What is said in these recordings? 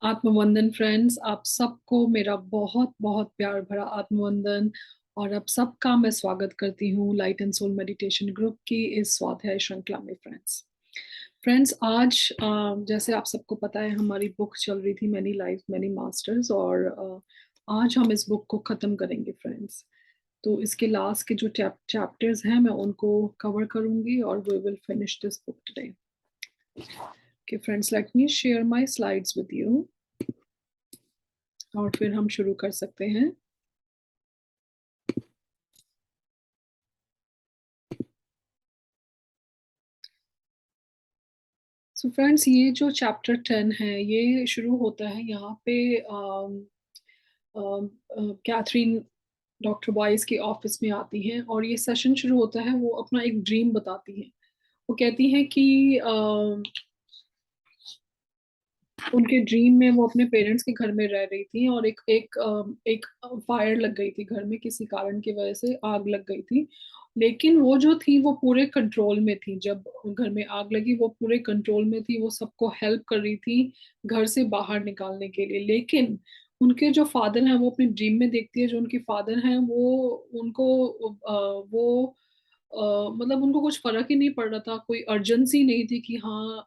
आत्मवंदन friends, आप सबको मेरा बहुत बहुत प्यार भरा आत्मवंदन। और आप सबका मैं स्वागत करती हूँ light and soul meditation group की इस स्वाध्याय श्रृंखला में। फ्रेंड्स आज जैसे आप सबको पता है हमारी बुक चल रही थी मैनी लाइफ मैनी मास्टर्स, और आज हम इस बुक को ख़त्म करेंगे फ्रेंड्स। तो इसके लास्ट के जो चैप्टर्स हैं मैं उनको कवर करूंगी और we will finish this book today. Okay friends, let me share my slides with you और फिर हम शुरू कर सकते हैं। सो फ्रेंड्स, ये जो चैप्टर 10 है ये शुरू होता है यहाँ पे कैथरीन डॉक्टर वाइस के ऑफिस में आती हैं और ये सेशन शुरू होता है। वो अपना एक ड्रीम बताती हैं। वो कहती हैं कि उनके ड्रीम में वो अपने पेरेंट्स के घर में रह रही थी और एक फायर लग गई थी घर में, किसी कारण की वजह से आग लग गई थी। लेकिन वो जो थी वो पूरे कंट्रोल में थी। जब घर में आग लगी वो पूरे कंट्रोल में थी, वो सबको हेल्प कर रही थी घर से बाहर निकालने के लिए। लेकिन उनके जो फादर हैं वो अपने ड्रीम में देखती है, जो उनके फादर हैं वो उनको मतलब उनको कुछ फर्क ही नहीं पड़ रहा था, कोई अर्जेंसी नहीं थी कि हाँ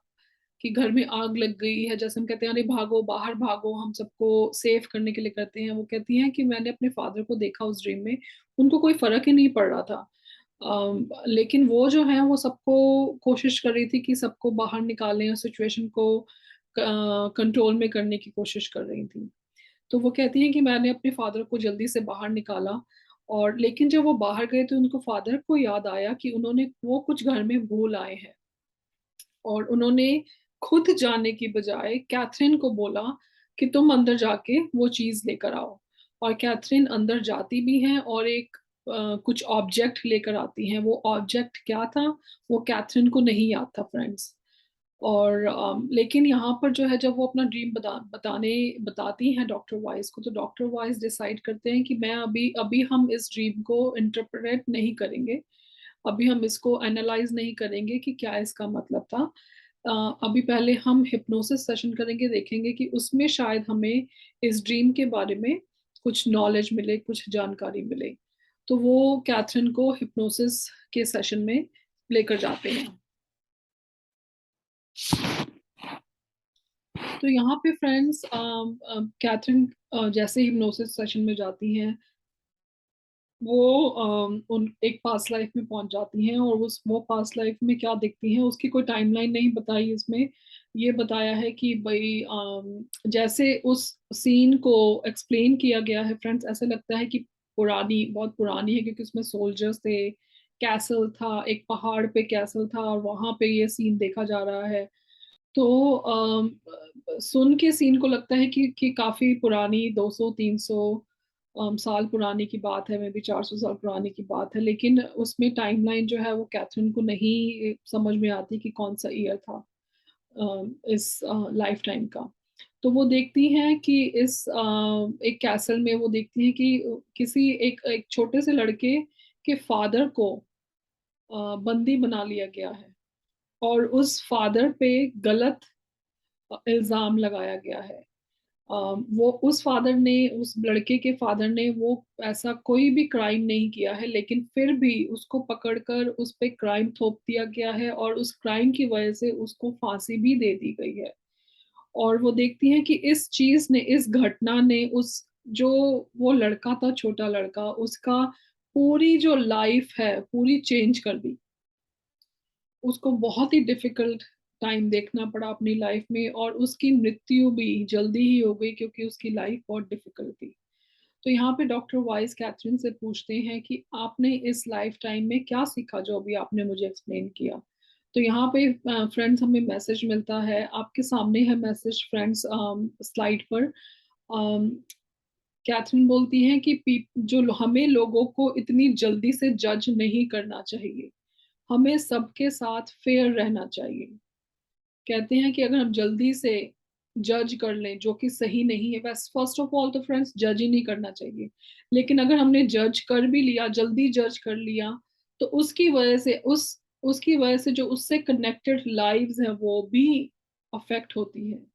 कि घर में आग लग गई है, जैसे हम कहते हैं अरे भागो बाहर भागो, हम सबको सेव करने के लिए करते हैं। वो कहती हैं कि मैंने अपने फादर को देखा उस ड्रीम में, उनको कोई फर्क ही नहीं पड़ रहा था। लेकिन वो जो है वो सबको कोशिश कर रही थी कि सबको बाहर निकालें और सिचुएशन को कंट्रोल में करने की कोशिश कर रही थी। तो वो कहती हैं कि मैंने अपने फादर को जल्दी से बाहर निकाला। और लेकिन जब वो बाहर गए तो उनको फादर को याद आया कि उन्होंने वो कुछ घर में भूल आए हैं, और उन्होंने खुद जाने की बजाय कैथरीन को बोला कि तुम अंदर जाके वो चीज लेकर आओ। और कैथरीन अंदर जाती भी हैं और एक कुछ ऑब्जेक्ट लेकर आती हैं। वो ऑब्जेक्ट क्या था वो कैथरीन को नहीं याद था फ्रेंड्स। और लेकिन यहाँ पर जो है जब वो अपना ड्रीम बताती हैं डॉक्टर वाइस को, तो डॉक्टर वाइस डिसाइड करते हैं कि मैं अभी अभी हम इस ड्रीम को इंटरप्रेट नहीं करेंगे, अभी हम इसको एनालाइज नहीं करेंगे कि क्या इसका मतलब था। अभी पहले हम हिप्नोसिस सेशन करेंगे, देखेंगे कि उसमें शायद हमें इस ड्रीम के बारे में कुछ नॉलेज मिले, कुछ जानकारी मिले। तो वो कैथरीन को हिप्नोसिस के सेशन में लेकर जाते हैं। तो यहाँ पे फ्रेंड्स कैथरीन जैसे हिप्नोसिस सेशन में जाती हैं वो उन एक पास्ट लाइफ में पहुंच जाती हैं, और उस वो पास्ट लाइफ में क्या देखती हैं उसकी कोई टाइमलाइन नहीं बताई इसमें। ये बताया है कि भाई जैसे उस सीन को एक्सप्लेन किया गया है फ्रेंड्स, ऐसे लगता है कि पुरानी बहुत पुरानी है, क्योंकि उसमें सोल्जर्स थे, कैसल था, एक पहाड़ पे कैसल था और वहां पे ये सीन देखा जा रहा है। तो सुन के सीन को लगता है कि काफी पुरानी 200-300 साल पुरानी की बात है, मे बी 400 साल पुरानी की बात है। लेकिन उसमें टाइमलाइन जो है वो कैथरीन को नहीं समझ में आती कि कौन सा ईयर था इस लाइफ टाइम का। तो वो देखती हैं कि इस एक कैसल में वो देखती हैं कि किसी एक छोटे से लड़के के फादर को बंदी बना लिया गया है, और उस फादर पे गलत इल्जाम लगाया गया है। वो उस फादर ने, उस लड़के के फादर ने वो ऐसा कोई भी क्राइम नहीं किया है, लेकिन फिर भी उसको पकड़कर उस पे क्राइम थोप दिया गया है, और उस क्राइम की वजह से उसको फांसी भी दे दी गई है। और वो देखती हैं कि इस चीज ने, इस घटना ने उस जो वो लड़का था, छोटा लड़का, उसका पूरी जो लाइफ है पूरी चेंज कर दी। उसको बहुत ही डिफिकल्ट टाइम देखना पड़ा अपनी लाइफ में, और उसकी मृत्यु भी जल्दी ही हो गई क्योंकि उसकी लाइफ बहुत डिफिकल्ट थी। तो यहाँ पे डॉक्टर वाइस कैथरीन से पूछते हैं कि आपने इस लाइफ टाइम में क्या सीखा जो अभी आपने मुझे एक्सप्लेन किया। तो यहाँ पे फ्रेंड्स हमें मैसेज मिलता है, आपके सामने है मैसेज फ्रेंड्स स्लाइड पर। कैथरीन बोलती हैं कि जो हमें लोगों को इतनी जल्दी से जज नहीं करना चाहिए, हमें सबके साथ फेयर रहना चाहिए। कहते हैं कि अगर हम जल्दी से जज कर लें जो कि सही नहीं है, बस फर्स्ट ऑफ ऑल तो फ्रेंड्स जज ही नहीं करना चाहिए। लेकिन अगर हमने जज कर भी लिया, जल्दी जज कर लिया, तो उसकी वजह से उसकी वजह से जो उससे कनेक्टेड लाइव्स हैं वो भी अफेक्ट होती हैं।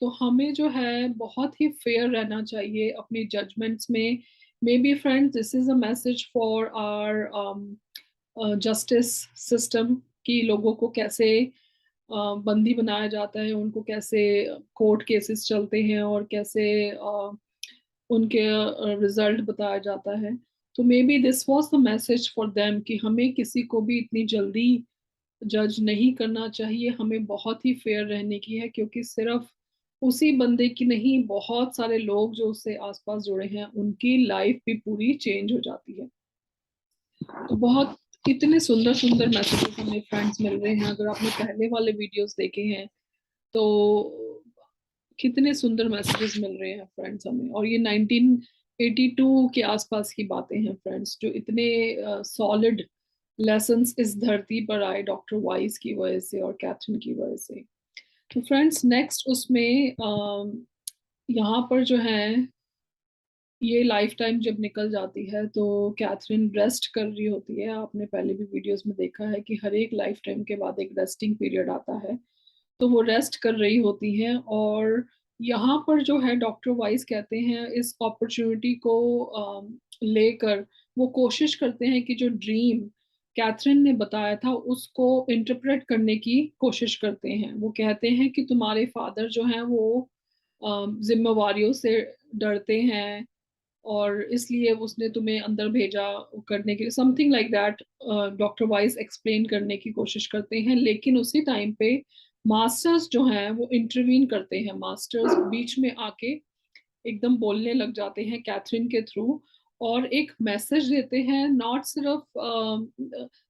तो हमें जो है बहुत ही फेयर रहना चाहिए अपनी जजमेंट्स में। Maybe friends, this is a message for our justice system, कि लोगों को कैसे बंदी बनाया जाता है, उनको कैसे कोर्ट केसेस चलते हैं और कैसे उनके रिजल्ट बताया जाता है। तो may be this was the message for them कि हमें किसी को भी इतनी जल्दी जज नहीं करना चाहिए, हमें बहुत ही फेयर रहने की है, क्योंकि सिर्फ उसी बंदे की नहीं, बहुत सारे लोग जो उससे आसपास जुड़े हैं उनकी लाइफ भी पूरी चेंज हो जाती है। तो बहुत कितने सुंदर सुंदर मैसेजेस हमें फ्रेंड्स मिल रहे हैं। अगर आपने पहले वाले वीडियोस देखे हैं तो कितने सुंदर मैसेजेस मिल रहे हैं फ्रेंड्स हमें। और ये 1982 के आसपास की बातें हैं फ्रेंड्स, जो इतने सॉलिड लेसन्स इस धरती पर आए डॉक्टर वाइस की वजह से और कैथरीन की वजह से। तो फ्रेंड्स नेक्स्ट उसमें यहाँ पर जो है, ये लाइफ टाइम जब निकल जाती है तो कैथरीन रेस्ट कर रही होती है। आपने पहले भी वीडियोस में देखा है कि हर एक लाइफ टाइम के बाद एक रेस्टिंग पीरियड आता है, तो वो रेस्ट कर रही होती हैं। और यहाँ पर जो है डॉक्टर वाइस कहते हैं इस अपॉर्चुनिटी को लेकर वो कोशिश करते हैं कि जो ड्रीम कैथरीन ने बताया था उसको इंटरप्रेट करने की कोशिश करते हैं। वो कहते हैं कि तुम्हारे फादर जो हैं वो जिम्मेवारियों से डरते हैं और इसलिए उसने तुम्हें अंदर भेजा करने के लिए, something like that doctor vice explain करने की कोशिश करते हैं। लेकिन उसी टाइम पे मास्टर्स जो हैं वो इंटरवीन करते हैं, मास्टर्स बीच में आके एकदम बोलने लग जाते हैं कैथरीन के थ्रू, और एक मैसेज देते हैं। नॉट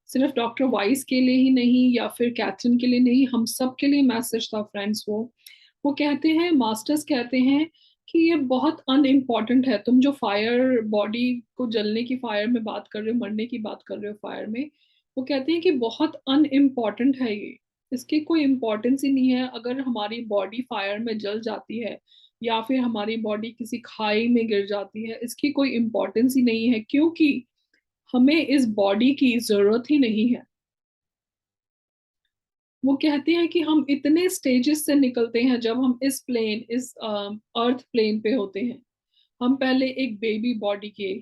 सिर्फ डॉक्टर वाइस के लिए ही नहीं या फिर कैथरीन के लिए नहीं, हम सब के लिए मैसेज था फ्रेंड्स। वो कहते हैं, मास्टर्स कहते हैं कि ये बहुत अनइम्पॉर्टेंट है। तुम जो फायर बॉडी को जलने की फायर में बात कर रहे हो, मरने की बात कर रहे हो फायर में, वो कहते हैं कि बहुत अनइम्पॉर्टेंट है ये, इसकी कोई इम्पोर्टेंस ही नहीं है। अगर हमारी बॉडी फायर में जल जाती है या फिर हमारी बॉडी किसी खाई में गिर जाती है, इसकी कोई इम्पोर्टेंस ही नहीं है, क्योंकि हमें इस बॉडी की जरूरत ही नहीं है। वो कहते हैं कि हम इतने स्टेजेस से निकलते हैं जब हम इस अर्थ प्लेन पे होते हैं। हम पहले एक बेबी बॉडी के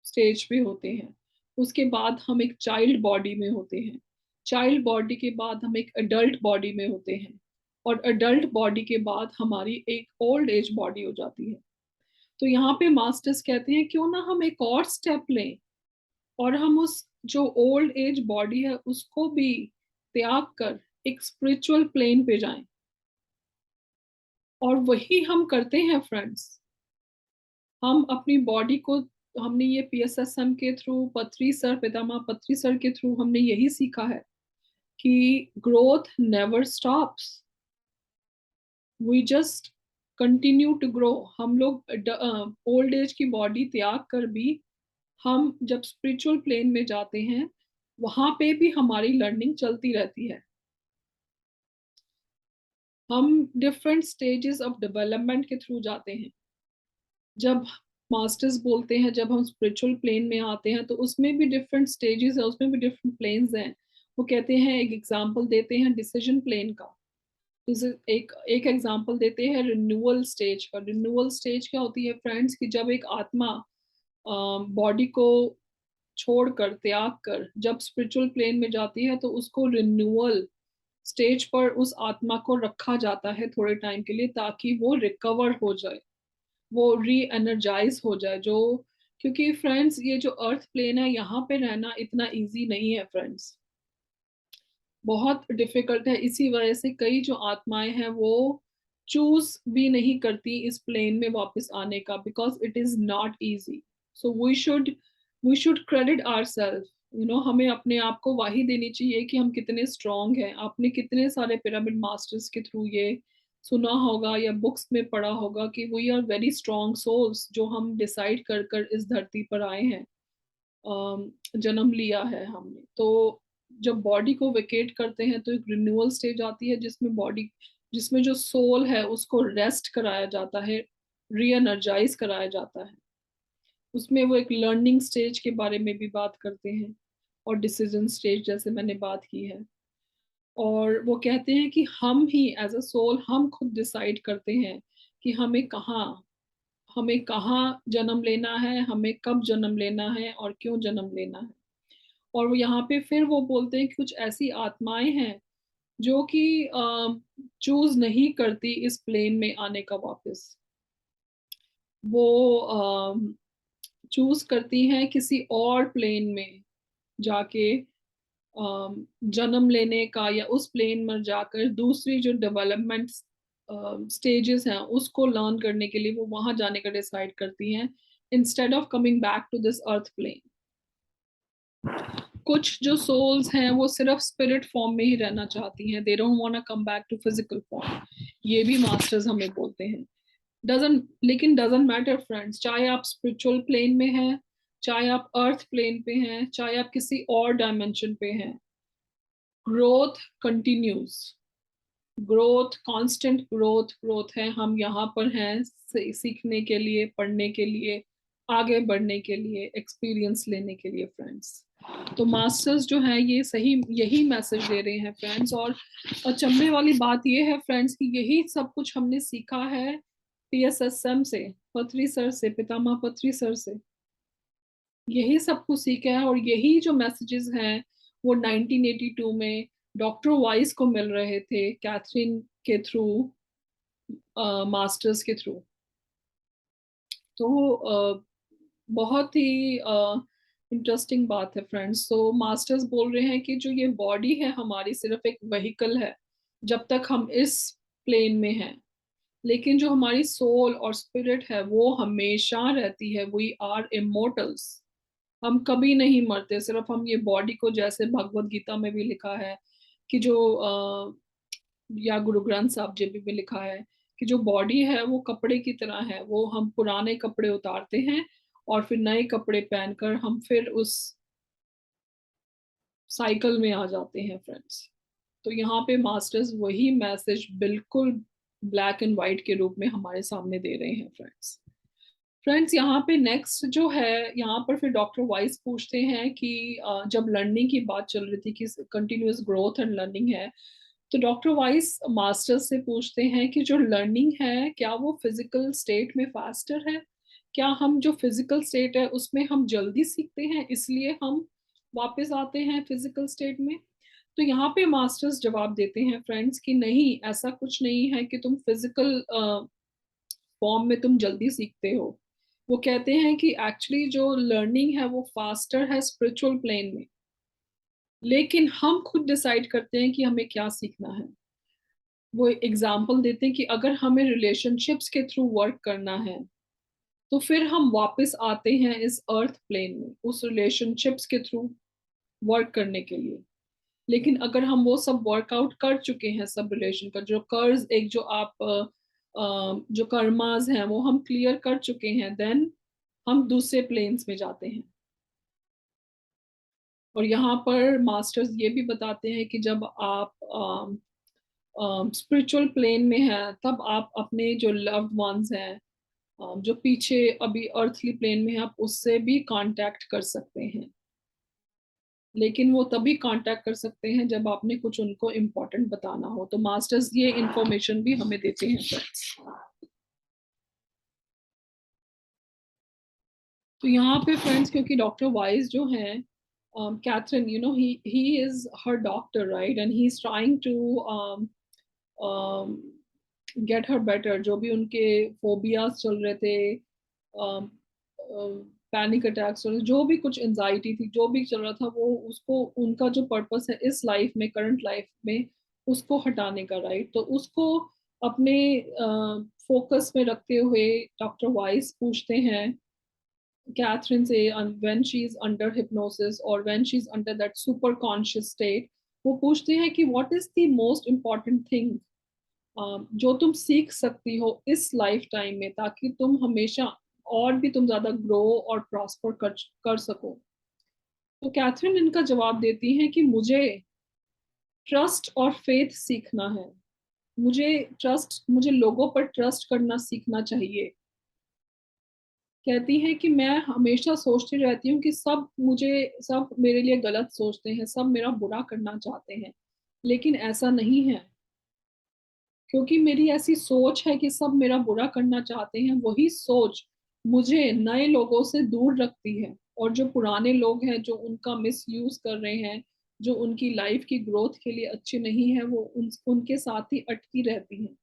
स्टेज पे होते हैं, उसके बाद हम एक चाइल्ड बॉडी में होते हैं, चाइल्ड बॉडी के बाद हम एक अडल्ट बॉडी में होते हैं, और अडल्ट बॉडी के बाद हमारी एक ओल्ड एज बॉडी हो जाती है। तो यहाँ पे मास्टर्स कहते हैं क्यों ना हम एक और स्टेप लें और हम उस जो ओल्ड एज बॉडी है उसको भी त्याग कर एक स्पिरिचुअल प्लेन पे जाएं। और वही हम करते हैं फ्रेंड्स। हम अपनी बॉडी को, हमने ये पीएसएसएम के थ्रू, पत्री सर, पितामह पत्री सर के थ्रू हमने यही सीखा है कि growth never stops, we just continue to grow. हम लोग ओल्ड एज की बॉडी त्याग कर भी हम जब स्पिरिचुअल प्लेन में जाते हैं वहां पे भी हमारी लर्निंग चलती रहती है। हम डिफरेंट स्टेजेस ऑफ डेवलपमेंट के थ्रू जाते हैं। जब मास्टर्स बोलते हैं जब हम स्पिरिचुअल प्लेन में आते हैं तो उसमें भी डिफरेंट स्टेजेस है, उसमें भी डिफरेंट प्लेन्स हैं। वो कहते हैं, एक एग्जांपल देते हैं डिसीजन प्लेन का। जैसे एक एक एग्जांपल देते हैं रिन्यूअल स्टेज का। रिन्यूअल स्टेज क्या होती है फ्रेंड्स, कि जब एक आत्मा बॉडी को छोड़कर, त्याग कर जब स्पिरिचुअल प्लेन में जाती है तो उसको रिन्यूअल स्टेज पर उस आत्मा को रखा जाता है थोड़े टाइम के लिए, ताकि वो रिकवर हो जाए, वो री एनर्जाइज हो जाए। जो, क्योंकि फ्रेंड्स ये जो अर्थ प्लेन है यहाँ पे रहना इतना इजी नहीं है फ्रेंड्स, बहुत डिफिकल्ट है। इसी वजह से कई जो आत्माएं हैं वो चूज भी नहीं करती इस प्लेन में वापस आने का, because it is not easy. So we should credit our self, हमें अपने आप को वाही देनी चाहिए कि हम कितने स्ट्रांग हैं। आपने कितने सारे पिरामिड मास्टर्स के थ्रू ये सुना होगा या बुक्स में पढ़ा होगा कि we are very strong souls, जो हम डिसाइड कर कर इस धरती पर आए हैं, जन्म लिया है हमने। तो जब बॉडी को वेकेट करते हैं तो एक रिन्यूअल स्टेज आती है जिसमें बॉडी, जिसमें जो सोल है उसको रेस्ट कराया जाता है, री एनर्जाइज कराया जाता है। उसमें वो एक लर्निंग स्टेज के बारे में भी बात करते हैं और डिसीजन स्टेज जैसे मैंने बात की है। और वो कहते हैं कि हम ही एज अ सोल हम खुद डिसाइड करते हैं कि हमें कहाँ जन्म लेना है, हमें कब जन्म लेना है और क्यों जन्म लेना है। और वो यहाँ पे फिर वो बोलते हैं कि कुछ ऐसी आत्माएं हैं जो कि चूज नहीं करती इस प्लेन में आने का वापस। वो चूज करती हैं किसी और प्लेन में जाके जन्म लेने का, या उस प्लेन में जाकर दूसरी जो डेवलपमेंट स्टेजेस हैं उसको लर्न करने के लिए वो वहां जाने का डिसाइड करती हैं, instead of coming back to this earth plane. कुछ जो सोल्स हैं वो सिर्फ स्पिरिट फॉर्म में ही रहना चाहती हैं, they don't want to come back to physical form. ये भी मास्टर्स हमें बोलते हैं। डजंट मैटर फ्रेंड्स, चाहे आप स्पिरिचुअल प्लेन में हैं, चाहे आप अर्थ प्लेन पे हैं, चाहे आप किसी और डायमेंशन पे हैं, growth continues. Growth, constant growth growth है। हम यहाँ पर हैं सीखने के लिए, पढ़ने के लिए, आगे बढ़ने के लिए, एक्सपीरियंस लेने के लिए फ्रेंड्स। तो मास्टर्स जो है ये सही यही मैसेज दे रहे हैं फ्रेंड्स। और अचंभे वाली बात ये है फ्रेंड्स कि यही सब कुछ हमने सीखा है PSSM से, पत्री सर से, पितामह पत्री सर से। यही सब कुछ सीखा है, और यही जो मैसेजेस हैं वो 1982 में डॉक्टर वाइस को मिल रहे थे कैथरीन के थ्रू, मास्टर्स के थ्रू। तो बहुत ही इंटरेस्टिंग बात है फ्रेंड्स। तो मास्टर्स बोल रहे हैं कि जो ये बॉडी है हमारी सिर्फ एक व्हीकल है जब तक हम इस प्लेन में हैं, लेकिन जो हमारी सोल और स्पिरिट है वो हमेशा रहती है। वी आर इमोर्टल्स, हम कभी नहीं मरते। सिर्फ हम ये बॉडी को, जैसे भगवत गीता में भी लिखा है कि जो या गुरु ग्रंथ साहब जी में भी लिखा है कि जो बॉडी है वो कपड़े की तरह है, वो हम पुराने कपड़े उतारते हैं और फिर नए कपड़े पहनकर हम फिर उस साइकिल में आ जाते हैं फ्रेंड्स। तो यहाँ पे मास्टर्स वही मैसेज बिल्कुल ब्लैक एंड व्हाइट के रूप में हमारे सामने दे रहे हैं फ्रेंड्स। फ्रेंड्स यहाँ पे नेक्स्ट जो है, यहाँ पर फिर डॉक्टर वाइस पूछते हैं कि जब लर्निंग की बात चल रही थी कि कंटिन्यूअस ग्रोथ एंड लर्निंग है, तो डॉक्टर वाइस मास्टर्स से पूछते हैं कि जो लर्निंग है क्या वो फिजिकल स्टेट में फास्टर है? क्या हम जो फिजिकल स्टेट है उसमें हम जल्दी सीखते हैं इसलिए हम वापस आते हैं फिजिकल स्टेट में? तो यहाँ पे मास्टर्स जवाब देते हैं फ्रेंड्स कि नहीं, ऐसा कुछ नहीं है कि तुम फिजिकल फॉर्म में तुम जल्दी सीखते हो। वो कहते हैं कि एक्चुअली जो लर्निंग है वो फास्टर है स्पिरिचुअल प्लेन में, लेकिन हम खुद डिसाइड करते हैं कि हमें क्या सीखना है। वो एग्जाम्पल देते हैं कि अगर हमें रिलेशनशिप्स के थ्रू वर्क करना है तो फिर हम वापस आते हैं इस अर्थ प्लेन में उस रिलेशनशिप्स के थ्रू वर्क करने के लिए। लेकिन अगर हम वो सब वर्कआउट कर चुके हैं, सब रिलेशन का जो कर्ज, एक जो आप जो कर्मास हैं वो हम क्लियर कर चुके हैं, देन हम दूसरे प्लेन्स में जाते हैं। और यहाँ पर मास्टर्स ये भी बताते हैं कि जब आप स्पिरिचुअल प्लेन में हैं तब आप अपने जो लव्ड वंस हैं, जो पीछे अभी अर्थली प्लेन में है, आप उससे भी कांटेक्ट कर सकते हैं। लेकिन वो तभी कांटेक्ट कर सकते हैं जब आपने कुछ उनको इम्पोर्टेंट बताना हो। तो मास्टर्स ये इंफॉर्मेशन भी हमें देते हैं फ्रेंड्स। तो यहाँ पे फ्रेंड्स, क्योंकि डॉक्टर वाइज जो हैं, Catherine, you know, he is her doctor right, and he is trying to get her better. जो भी उनके फोबियाज चल रहे थे, पैनिक अटैक्स, जो भी कुछ एंजाइटी थी, जो भी चल रहा था, वो उसको, उनका जो पर्पस है इस लाइफ में, करंट लाइफ में, उसको हटाने का राइट। तो उसको अपने फोकस में रखते हुए डॉक्टर वाइस पूछते हैं Catherine say when she's under hypnosis or when she's under that super conscious state, वो पूछते हैं कि what is the most important thing जो तुम सीख सकती हो इस लाइफ टाइम में, ताकि तुम हमेशा और भी तुम ज्यादा ग्रो और प्रॉस्पर कर सको। तो कैथरीन इनका जवाब देती हैं कि मुझे ट्रस्ट और फेथ सीखना है। मुझे लोगों पर ट्रस्ट करना सीखना चाहिए। कहती है कि मैं हमेशा सोचती रहती हूँ कि सब मेरे लिए गलत सोचते हैं, सब मेरा बुरा करना चाहते हैं, लेकिन ऐसा नहीं है, क्योंकि मेरी ऐसी सोच है कि सब मेरा बुरा करना चाहते हैं। वही सोच मुझे नए लोगों से दूर रखती है, और जो पुराने लोग हैं जो उनका मिस यूज कर रहे हैं, जो उनकी लाइफ की ग्रोथ के लिए अच्छे नहीं है, वो उनके साथ ही अटकी रहती हैं।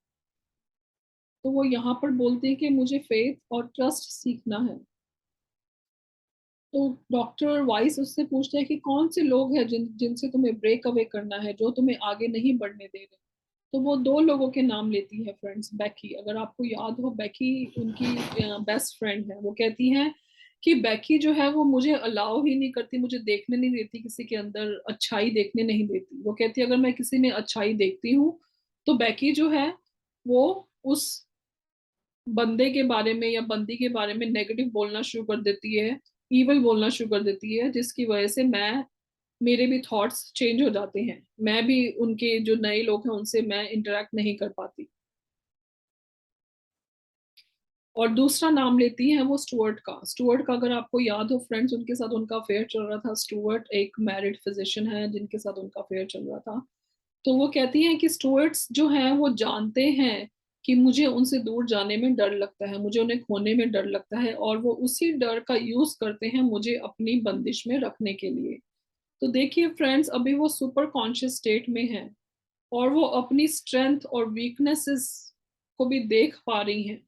तो वो यहाँ पर बोलते हैं कि मुझे फेथ और ट्रस्ट सीखना है। तो डॉक्टर वाइस उससे पूछते हैं कि कौन से लोग हैं जिनसे तुम्हें ब्रेक अवे करना है, जो तुम्हें आगे नहीं बढ़ने दे रहे। तो वो दो लोगों के नाम लेती है फ्रेंड्स। बेकी, अगर आपको याद हो, बेकी उनकी बेस्ट फ्रेंड है। वो कहती है कि बेकी जो है वो मुझे अलाउ ही नहीं करती, मुझे देखने नहीं देती, किसी के अंदर अच्छाई देखने नहीं देती। वो कहती है अगर मैं किसी में अच्छाई देखती हूँ तो बेकी जो है वो उस बंदे के बारे में या बंदी के बारे में नेगेटिव बोलना शुरू कर देती है, ईवल बोलना शुरू कर देती है, जिसकी वजह से मेरे भी थॉट्स चेंज हो जाते हैं। मैं भी उनके जो नए लोग हैं उनसे मैं इंटरेक्ट नहीं कर पाती। और दूसरा नाम लेती है वो स्टुअर्ट का। स्टुअर्ट का अगर आपको याद हो फ्रेंड्स, उनके साथ उनका अफेयर चल रहा था। स्टुअर्ट एक मैरिड फिजिशियन है जिनके साथ उनका अफेयर चल रहा था। तो वो कहती हैं कि स्टुअर्ट्स जो हैं वो जानते हैं कि मुझे उनसे दूर जाने में डर लगता है, मुझे उन्हें खोने में डर लगता है, और वो उसी डर का यूज करते हैं मुझे अपनी बंदिश में रखने के लिए। तो देखिए फ्रेंड्स, अभी वो सुपर कॉन्शियस स्टेट में है, और वो अपनी स्ट्रेंथ और वीकनेसेस को भी देख पा रही हैं।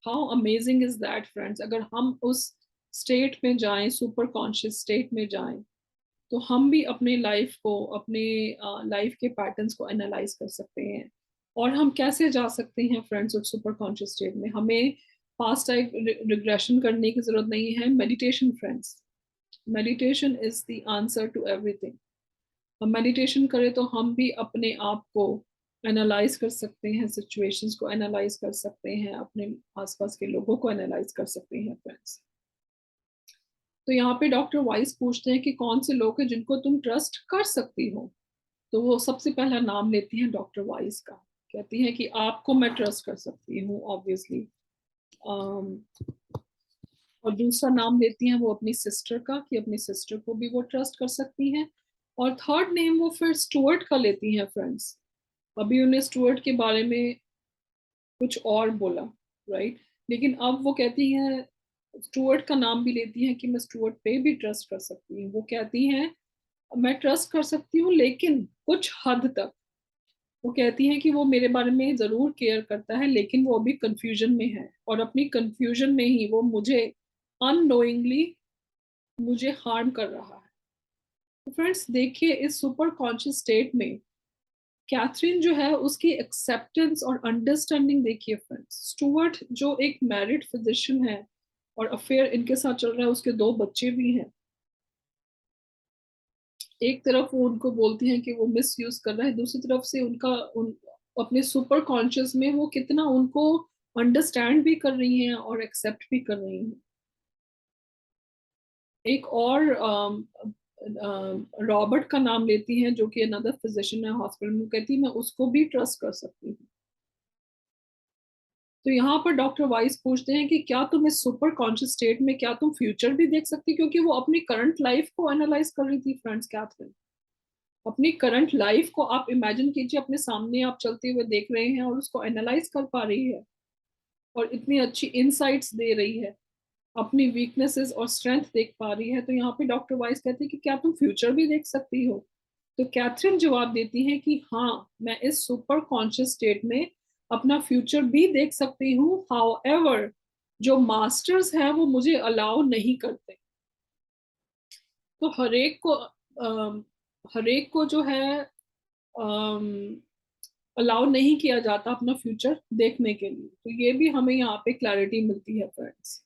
How amazing is that friends. अगर हम उस स्टेट में जाएं, सुपर कॉन्शियस स्टेट में जाएं, तो हम भी अपने लाइफ को, अपने लाइफ के पैटर्न्स को एनालाइज कर सकते हैं। और हम कैसे जा सकते हैं फ्रेंड्स उस सुपर कॉन्शियस स्टेट में? हमें पास्ट टाइम रिग्रेशन करने की जरूरत नहीं है। Meditation friends, meditation is the answer to everything. हम मेडिटेशन करें तो हम भी अपने आप को एनालाइज कर सकते हैं, सिचुएशंस को एनालाइज कर सकते हैं, अपने आसपास के लोगों को एनालाइज कर सकते हैं फ्रेंड्स। तो यहाँ पे डॉक्टर वाइस पूछते हैं कि कौन से लोग हैं जिनको तुम ट्रस्ट कर सकती हो। तो वो सबसे पहला नाम लेती हैं डॉक्टर वाइस का। कहती हैं कि आपको मैं ट्रस्ट कर सकती हूँ ऑब्वियसली। और दूसरा नाम लेती हैं वो अपनी सिस्टर का, कि अपनी सिस्टर को भी वो ट्रस्ट कर सकती हैं। और थर्ड नेम वो फिर स्टुअर्ट का लेती हैं फ्रेंड्स। अभी उन्हें स्टुअर्ट के बारे में कुछ और बोला, राइट? लेकिन अब वो कहती हैं, स्टुअर्ट का नाम भी लेती हैं कि मैं स्टुअर्ट पे भी ट्रस्ट कर सकती हूँ। वो कहती हैं मैं ट्रस्ट कर सकती हूँ लेकिन कुछ हद तक। वो कहती हैं कि वो मेरे बारे में जरूर केयर करता है, लेकिन वो अभी कंफ्यूजन में है, और अपनी कंफ्यूजन में ही वो मुझे अननोइंगली मुझे हार्म कर रहा है। तो फ्रेंड्स देखिए, इस सुपर कॉन्शियस स्टेट में कैथरीन जो है उसकी एक्सेप्टेंस और अंडरस्टैंडिंग देखिए फ्रेंड्स। स्टुअर्ट जो एक मैरिड फिजिशियन है और अफेयर इनके साथ चल रहा है, उसके दो बच्चे भी हैं। एक तरफ वो उनको बोलती हैं कि वो मिस यूज कर रहा है, दूसरी तरफ से अपने सुपर कॉन्शियस में वो कितना उनको अंडरस्टैंड भी कर रही हैं और एक्सेप्ट भी कर रही हैं। एक और रॉबर्ट का नाम लेती हैं, जो कि अनदर फिजिशियन है हॉस्पिटल में। कहती है मैं उसको भी ट्रस्ट कर सकती हूँ। तो यहाँ पर डॉक्टर वाइस पूछते हैं कि क्या तुम इस सुपर कॉन्शियस स्टेट में, क्या तुम फ्यूचर भी देख सकती? क्योंकि वो अपनी करंट लाइफ को एनालाइज कर रही थी फ्रेंड्स, कैथरीन। अपनी करंट लाइफ को आप इमेजिन कीजिए, अपने सामने आप चलते हुए देख रहे हैं और उसको एनालाइज कर पा रही है, और इतनी अच्छी इंसाइट्स दे रही है, अपनी वीकनेसेस और स्ट्रेंथ देख पा रही है। तो यहाँ पे डॉक्टर वाइस कहती है कि क्या तुम फ्यूचर भी देख सकती हो? तो कैथरीन जवाब देती है कि हाँ, मैं इस सुपर कॉन्शियस स्टेट में अपना फ्यूचर भी देख सकती हूँ। हाउएवर, जो मास्टर्स हैं वो मुझे अलाउ नहीं करते। तो हरेक को जो है अलाउ नहीं किया जाता अपना फ्यूचर देखने के लिए। तो ये भी हमें यहाँ पे क्लैरिटी मिलती है फ्रेंड्स।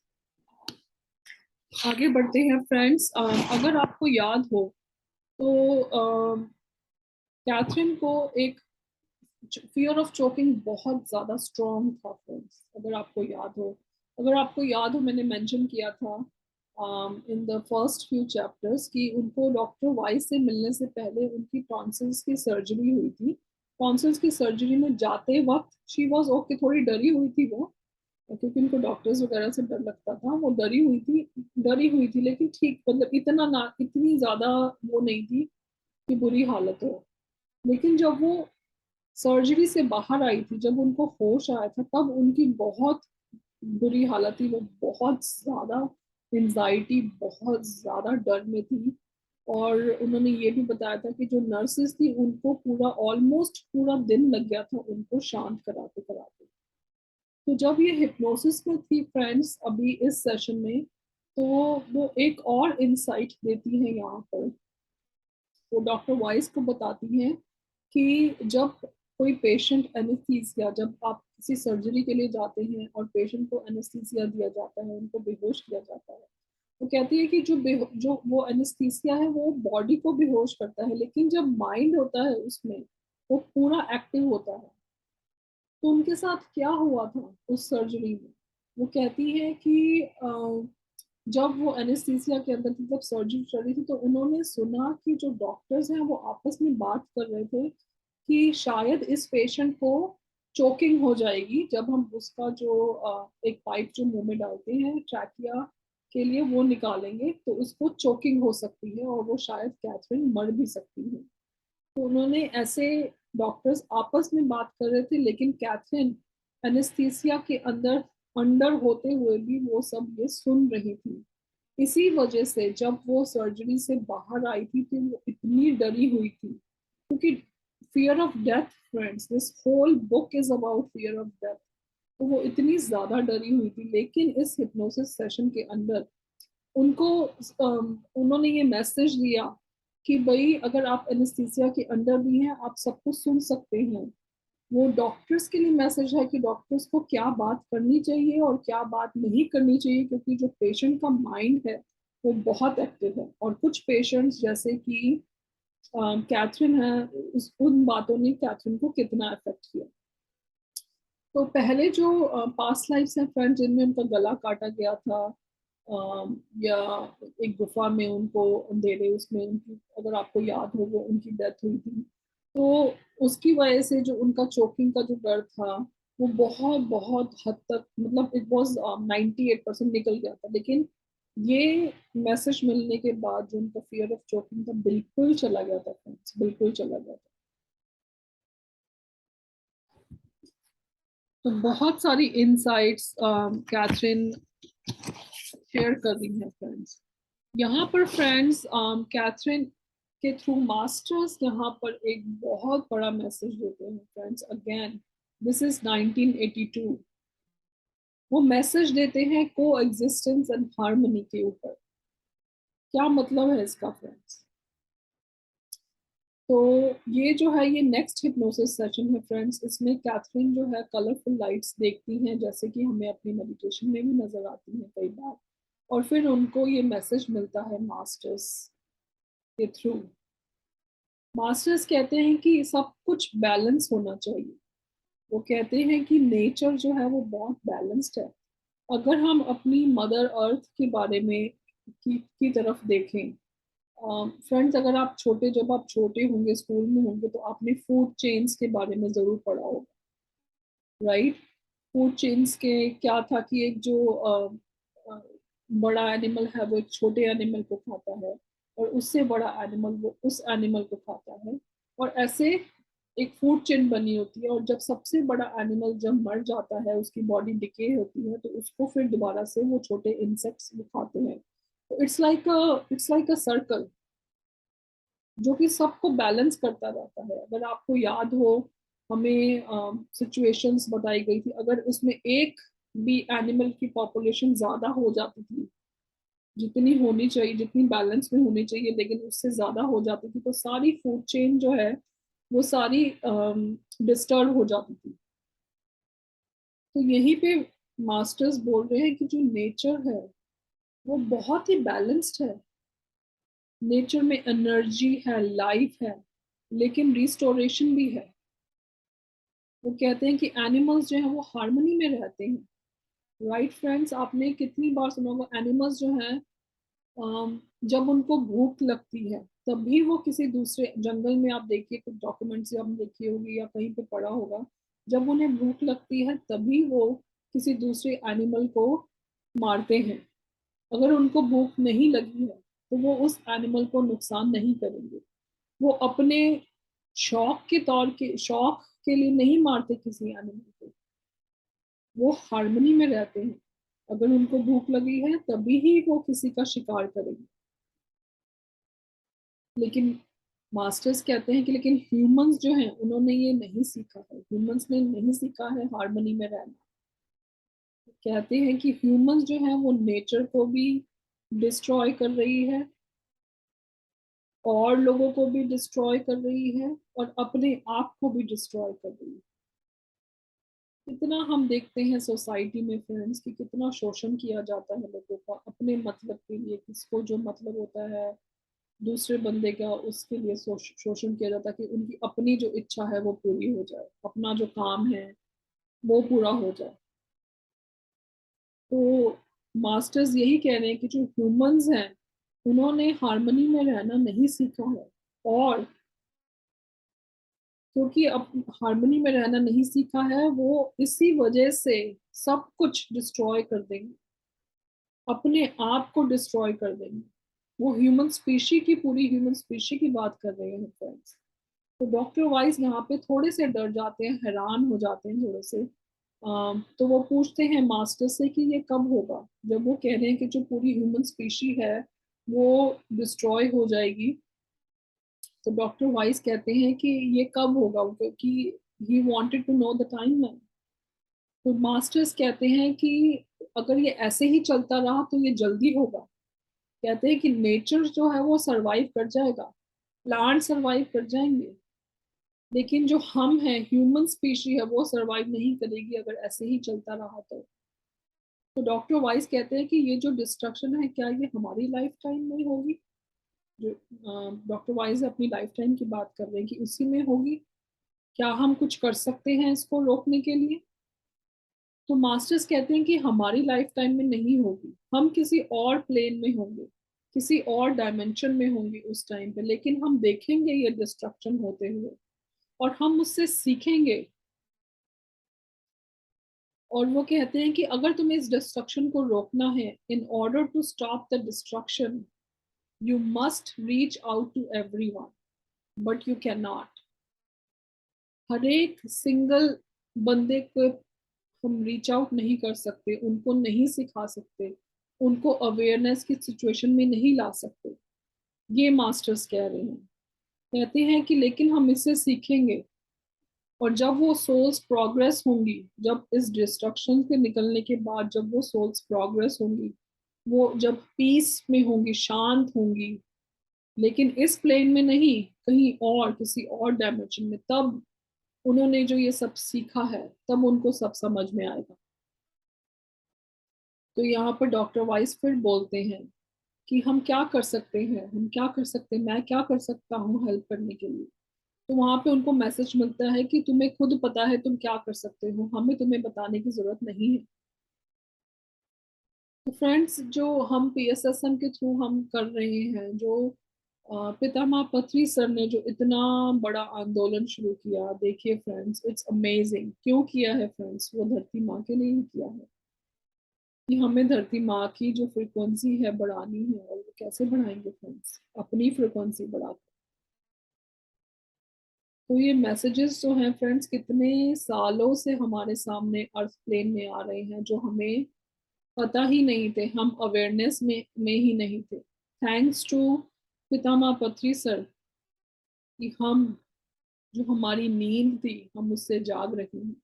आगे बढ़ते हैं फ्रेंड्स। अगर आपको याद हो तो कैथरीन को एक फियर ऑफ चोकिंग बहुत ज्यादा स्ट्रॉन्ग था फ्रेंड्स। अगर आपको याद हो मैंने मेंशन किया था in the first few chapters कि उनको डॉक्टर वाइस से मिलने से पहले उनकी टॉन्सिल्स की सर्जरी हुई थी। टॉन्सिल्स की सर्जरी में जाते वक्त शी वॉज ओके, थोड़ी डरी हुई थी वो, क्योंकि उनको डॉक्टर्स वगैरह से डर लगता था। वो डरी हुई थी लेकिन ठीक, मतलब इतना ना, इतनी ज्यादा वो नहीं थी कि बुरी हालत हो। लेकिन जब वो सर्जरी से बाहर आई थी, जब उनको होश आया था, तब उनकी बहुत बुरी हालत थी। वो बहुत ज्यादा एंजाइटी, बहुत ज्यादा डर में थी। और उन्होंने ये भी बताया था कि जो नर्सेस थी उनको पूरा ऑलमोस्ट पूरा दिन लग गया था उनको शांत कराते कराते। तो जब ये हिप्नोसिस में थी फ्रेंड्स अभी इस सेशन में, तो वो एक और इंसाइट देती है यहाँ पर। वो डॉक्टर वाइस को बताती हैं कि जब कोई पेशेंट एनेस्थीसिया, जब आप किसी सर्जरी के लिए जाते हैं और पेशेंट को एनेस्थीसिया दिया जाता है, उनको बेहोश किया जाता है, वो कहती है कि जो वो एनेस्थीसिया है वो बॉडी को बेहोश करता है, लेकिन जब माइंड होता है उसमें, वो पूरा एक्टिव होता है। तो उनके साथ क्या हुआ था उस सर्जरी में, वो कहती है कि जब वो एनेस्थीसिया के अंदर थी, जब सर्जरी चल रही थी, तो उन्होंने सुना कि जो डॉक्टर्स हैं वो आपस में बात कर रहे थे कि शायद इस पेशेंट को चोकिंग हो जाएगी जब हम उसका जो एक पाइप जो मुंह में डालते हैं ट्रैकिया के लिए वो निकालेंगे, तो उसको चोकिंग हो सकती है और वो शायद कैथरीन मर भी सकती है। तो उन्होंने ऐसे, डॉक्टर्स आपस में बात कर रहे थे, लेकिन कैथरीन एनेस्थीसिया के अंदर अंडर होते हुए भी वो सब ये सुन रही थी। इसी वजह से जब वो सर्जरी से बाहर आई थी तो वो इतनी डरी हुई थी, क्योंकि fear of death, friends, this whole book is about fear of death. तो वो इतनी ज्यादा डरी हुई थी, लेकिन इस हिप्नोसिस सेशन के अंदर उनको उन्होंने ये मैसेज दिया कि भाई अगर आप एनेस्थीसिया के अंदर भी हैं आप सब कुछ सुन सकते हैं। वो डॉक्टर्स के लिए मैसेज है कि डॉक्टर्स को क्या बात करनी चाहिए और क्या बात नहीं करनी चाहिए, क्योंकि जो पेशेंट का माइंड है वो बहुत एक्टिव है। और कुछ पेशेंट्स जैसे कि कैथरीन है, उन बातों ने कैथरीन को कितना अफेक्ट किया। तो पहले जो पास्ट लाइफ्स हैं फ्रेंड, जिनमें उनका गला काटा गया था, या एक गुफा में उनको अंधेरे उसमें उनकी, अगर आपको याद हो, वो उनकी डेथ हुई थी। तो उसकी वजह से जो उनका चोकिंग का जो डर था वो बहुत बहुत हद तक, मतलब इट वाज 98% निकल गया था। लेकिन ये मैसेज मिलने के बाद जो उनका फियर ऑफ चोकिंग था बिल्कुल चला गया था फ्रेंड्स, बिल्कुल चला गया था। तो बहुत सारी इनसाइट्स कैथरीन शेयर कर रही है फ्रेंड्स। यहाँ पर फ्रेंड्स कैथरीन के थ्रू मास्टर्स यहाँ पर एक बहुत बड़ा मैसेज देते हैं फ्रेंड्स। Again this is 1982। वो मैसेज देते हैं को एग्जिस्टेंस एंड हार्मनी के ऊपर। क्या मतलब है इसका फ्रेंड्स? तो ये जो है ये नेक्स्ट हिप्नोसिस सेशन है फ्रेंड्स। इसमें कैथरीन जो है कलरफुल लाइट्स देखती हैं, जैसे कि हमें अपनी मेडिटेशन में भी नजर आती हैं कई बार। और फिर उनको ये मैसेज मिलता है मास्टर्स के थ्रू। मास्टर्स कहते हैं कि सब कुछ बैलेंस होना चाहिए। वो कहते हैं कि नेचर जो है वो बहुत बैलेंस्ड है। अगर हम अपनी मदर अर्थ के बारे में की तरफ देखें, फ्रेंड्स, अगर आप छोटे, जब आप छोटे होंगे स्कूल में होंगे तो आपने फूड चेन्स के बारे में जरूर पढ़ा होगा, राइट? फूड चेन्स के क्या था कि एक जो अ, बड़ा एनिमल है वो एक छोटे एनिमल को खाता है, और उससे बड़ा एनिमल वो उस एनिमल को खाता है, और ऐसे एक फूड चेन बनी होती है। और जब सबसे बड़ा एनिमल जब मर जाता है, उसकी बॉडी डिके होती है, तो उसको फिर दोबारा से वो छोटे इंसेक्ट्स वो खाते हैं। तो इट्स लाइक अ सर्कल जो कि सबको बैलेंस करता रहता है। अगर आपको याद हो, हमें सिचुएशंस बताई गई थी, अगर उसमें एक भी एनिमल की पॉपुलेशन ज्यादा हो जाती थी, जितनी होनी चाहिए, जितनी बैलेंस में होनी चाहिए, लेकिन उससे ज्यादा हो जाती थी, तो सारी फूड चेन जो है वो सारी डिस्टर्ब हो जाती थी। तो यहीं पे मास्टर्स बोल रहे हैं कि जो नेचर है वो बहुत ही बैलेंस्ड है। नेचर में एनर्जी है, लाइफ है, लेकिन रिस्टोरेशन भी है। वो कहते हैं कि एनिमल्स जो है वो हार्मनी में रहते हैं। राइट फ्रेंड्स, आपने कितनी बार सुना होगा एनिमल्स जो हैं, जब उनको भूख लगती है तभी वो किसी दूसरे जंगल में, आप देखिए कुछ डॉक्यूमेंट्स आपने देखी होगी या कहीं पे पढ़ा होगा, जब उन्हें भूख लगती है तभी वो किसी दूसरे एनिमल को मारते हैं। अगर उनको भूख नहीं लगी है तो वो उस एनिमल को नुकसान नहीं करेंगे। वो अपने शौक के तौर के, शौक के लिए नहीं मारते किसी एनिमल को, वो हार्मनी में रहते हैं। अगर उनको भूख लगी है तभी ही वो किसी का शिकार करेंगे। लेकिन मास्टर्स कहते हैं कि लेकिन ह्यूमंस जो हैं उन्होंने ये नहीं सीखा है, ह्यूमंस ने नहीं सीखा है हार्मनी में रहना। कहते हैं कि ह्यूमंस जो है वो नेचर को भी डिस्ट्रॉय कर रही है, और लोगों को भी डिस्ट्रॉय कर रही है, और अपने आप को भी डिस्ट्रॉय कर रही है। कितना हम देखते हैं सोसाइटी में फ्रेंड्स कि कितना शोषण किया जाता है लोगों का अपने मतलब के लिए, किसको जो मतलब होता है दूसरे बंदे का उसके लिए शोषण किया जाता है कि उनकी अपनी जो इच्छा है वो पूरी हो जाए, अपना जो काम है वो पूरा हो जाए। तो मास्टर्स यही कह रहे हैं कि जो ह्यूमंस हैं उन्होंने हार्मनी में रहना नहीं सीखा है, और क्योंकि अब हार्मनी में रहना नहीं सीखा है वो इसी वजह से सब कुछ डिस्ट्रॉय कर देंगे, अपने आप को डिस्ट्रॉय कर देंगे। वो ह्यूमन स्पीशी की, पूरी ह्यूमन स्पीशी की बात कर रहे हैं फ्रेंड्स। तो डॉक्टर वाइज यहाँ पे थोड़े से डर जाते हैं, हैरान हो जाते हैं थोड़े से। तो वो पूछते हैं मास्टर से कि ये कब होगा, जब वो कह रहे हैं कि जो पूरी ह्यूमन स्पीशी है वो डिस्ट्रॉय हो जाएगी। तो डॉक्टर वाइस कहते हैं कि ये कब होगा, क्योंकि he wanted to know the timeline. तो मास्टर्स कहते हैं कि अगर ये ऐसे ही चलता रहा तो ये जल्दी होगा। कहते हैं कि नेचर जो है वो सरवाइव कर जाएगा, प्लांट सरवाइव कर जाएंगे, लेकिन जो हम हैं ह्यूमन स्पीशी है वो सरवाइव नहीं करेगी अगर ऐसे ही चलता रहा तो डॉक्टर वाइस कहते हैं कि ये जो डिस्ट्रक्शन है क्या ये हमारी लाइफ टाइम में होगी, जो डॉक्टर वाइस अपनी लाइफ टाइम की बात कर रहे हैं कि उसी में होगी, क्या हम कुछ कर सकते हैं इसको रोकने के लिए। तो मास्टर्स कहते हैं कि हमारी लाइफ टाइम में नहीं होगी, हम किसी और प्लेन में होंगे, किसी और डायमेंशन में होंगे उस टाइम पे, लेकिन हम देखेंगे ये डिस्ट्रक्शन होते हुए और हम उससे सीखेंगे। और वो कहते हैं कि अगर तुम्हें इस डिस्ट्रक्शन को रोकना है, in order to stop the destruction you must reach out to everyone, but you can not. हर एक सिंगल बंदे को हम रीच आउट नहीं कर सकते, उनको नहीं सिखा सकते, उनको अवेयरनेस की सिचुएशन में नहीं ला सकते। ये मास्टर्स कह रहे हैं। कहते हैं कि लेकिन हम इससे सीखेंगे, और जब वो सोल्स प्रोग्रेस होंगी, जब इस डिस्ट्रक्शन के निकलने के बाद जब वो सोल्स प्रोग्रेस होंगी, वो जब पीस में होंगी, शांत होंगी, लेकिन इस प्लेन में नहीं, कहीं और किसी और डायमेंशन में, तब उन्होंने जो ये सब सीखा है तब उनको सब समझ में आएगा। तो यहाँ पर डॉक्टर वाइस फिर बोलते हैं कि हम क्या कर सकते हैं, हम क्या कर सकते हैं, मैं क्या कर सकता हूँ हेल्प करने के लिए। तो वहां पे उनको मैसेज मिलता है कि तुम्हें खुद पता है तुम क्या कर सकते हो, हमें तुम्हें बताने की जरूरत नहीं है। तो फ्रेंड्स, जो हम पीएसएसएम के थ्रू हम कर रहे हैं, जो पितामह पत्री सर ने जो इतना बड़ा आंदोलन शुरू किया, देखिए फ्रेंड्स, इट्स अमेजिंग। क्यों किया है फ्रेंड्स? वो धरती माँ के लिए ही किया है कि हमें धरती माँ की जो फ्रिक्वेंसी है बढ़ानी है। और वो कैसे बढ़ाएंगे फ्रेंड्स? अपनी फ्रिक्वेंसी बढ़ा। तो ये मैसेजेस जो हैं फ्रेंड्स कितने सालों से हमारे सामने अर्थ प्लेन में आ रहे हैं, जो हमें पता ही नहीं थे, हम अवेयरनेस में ही नहीं थे। थैंक्स टू पितामह पत्री सर कि हम, जो हमारी नींद थी, हम उससे जाग रहे हैं।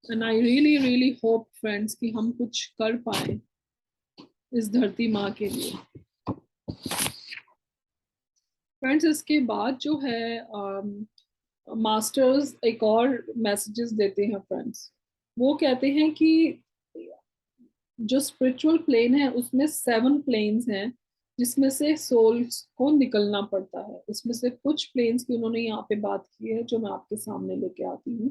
And I really really hope friends कि हम कुछ कर पाए इस धरती माँ के लिए। फ्रेंड्स, इसके बाद जो है मास्टर्स एक और मैसेजेस देते हैं फ्रेंड्स। वो कहते हैं कि जो स्पिरिचुअल प्लेन है उसमें 7 प्लेन्स हैं, जिसमें से सोल्स को निकलना पड़ता है। इसमें से कुछ प्लेन्स की उन्होंने यहाँ पे बात की है जो मैं आपके सामने लेके आती हूँ।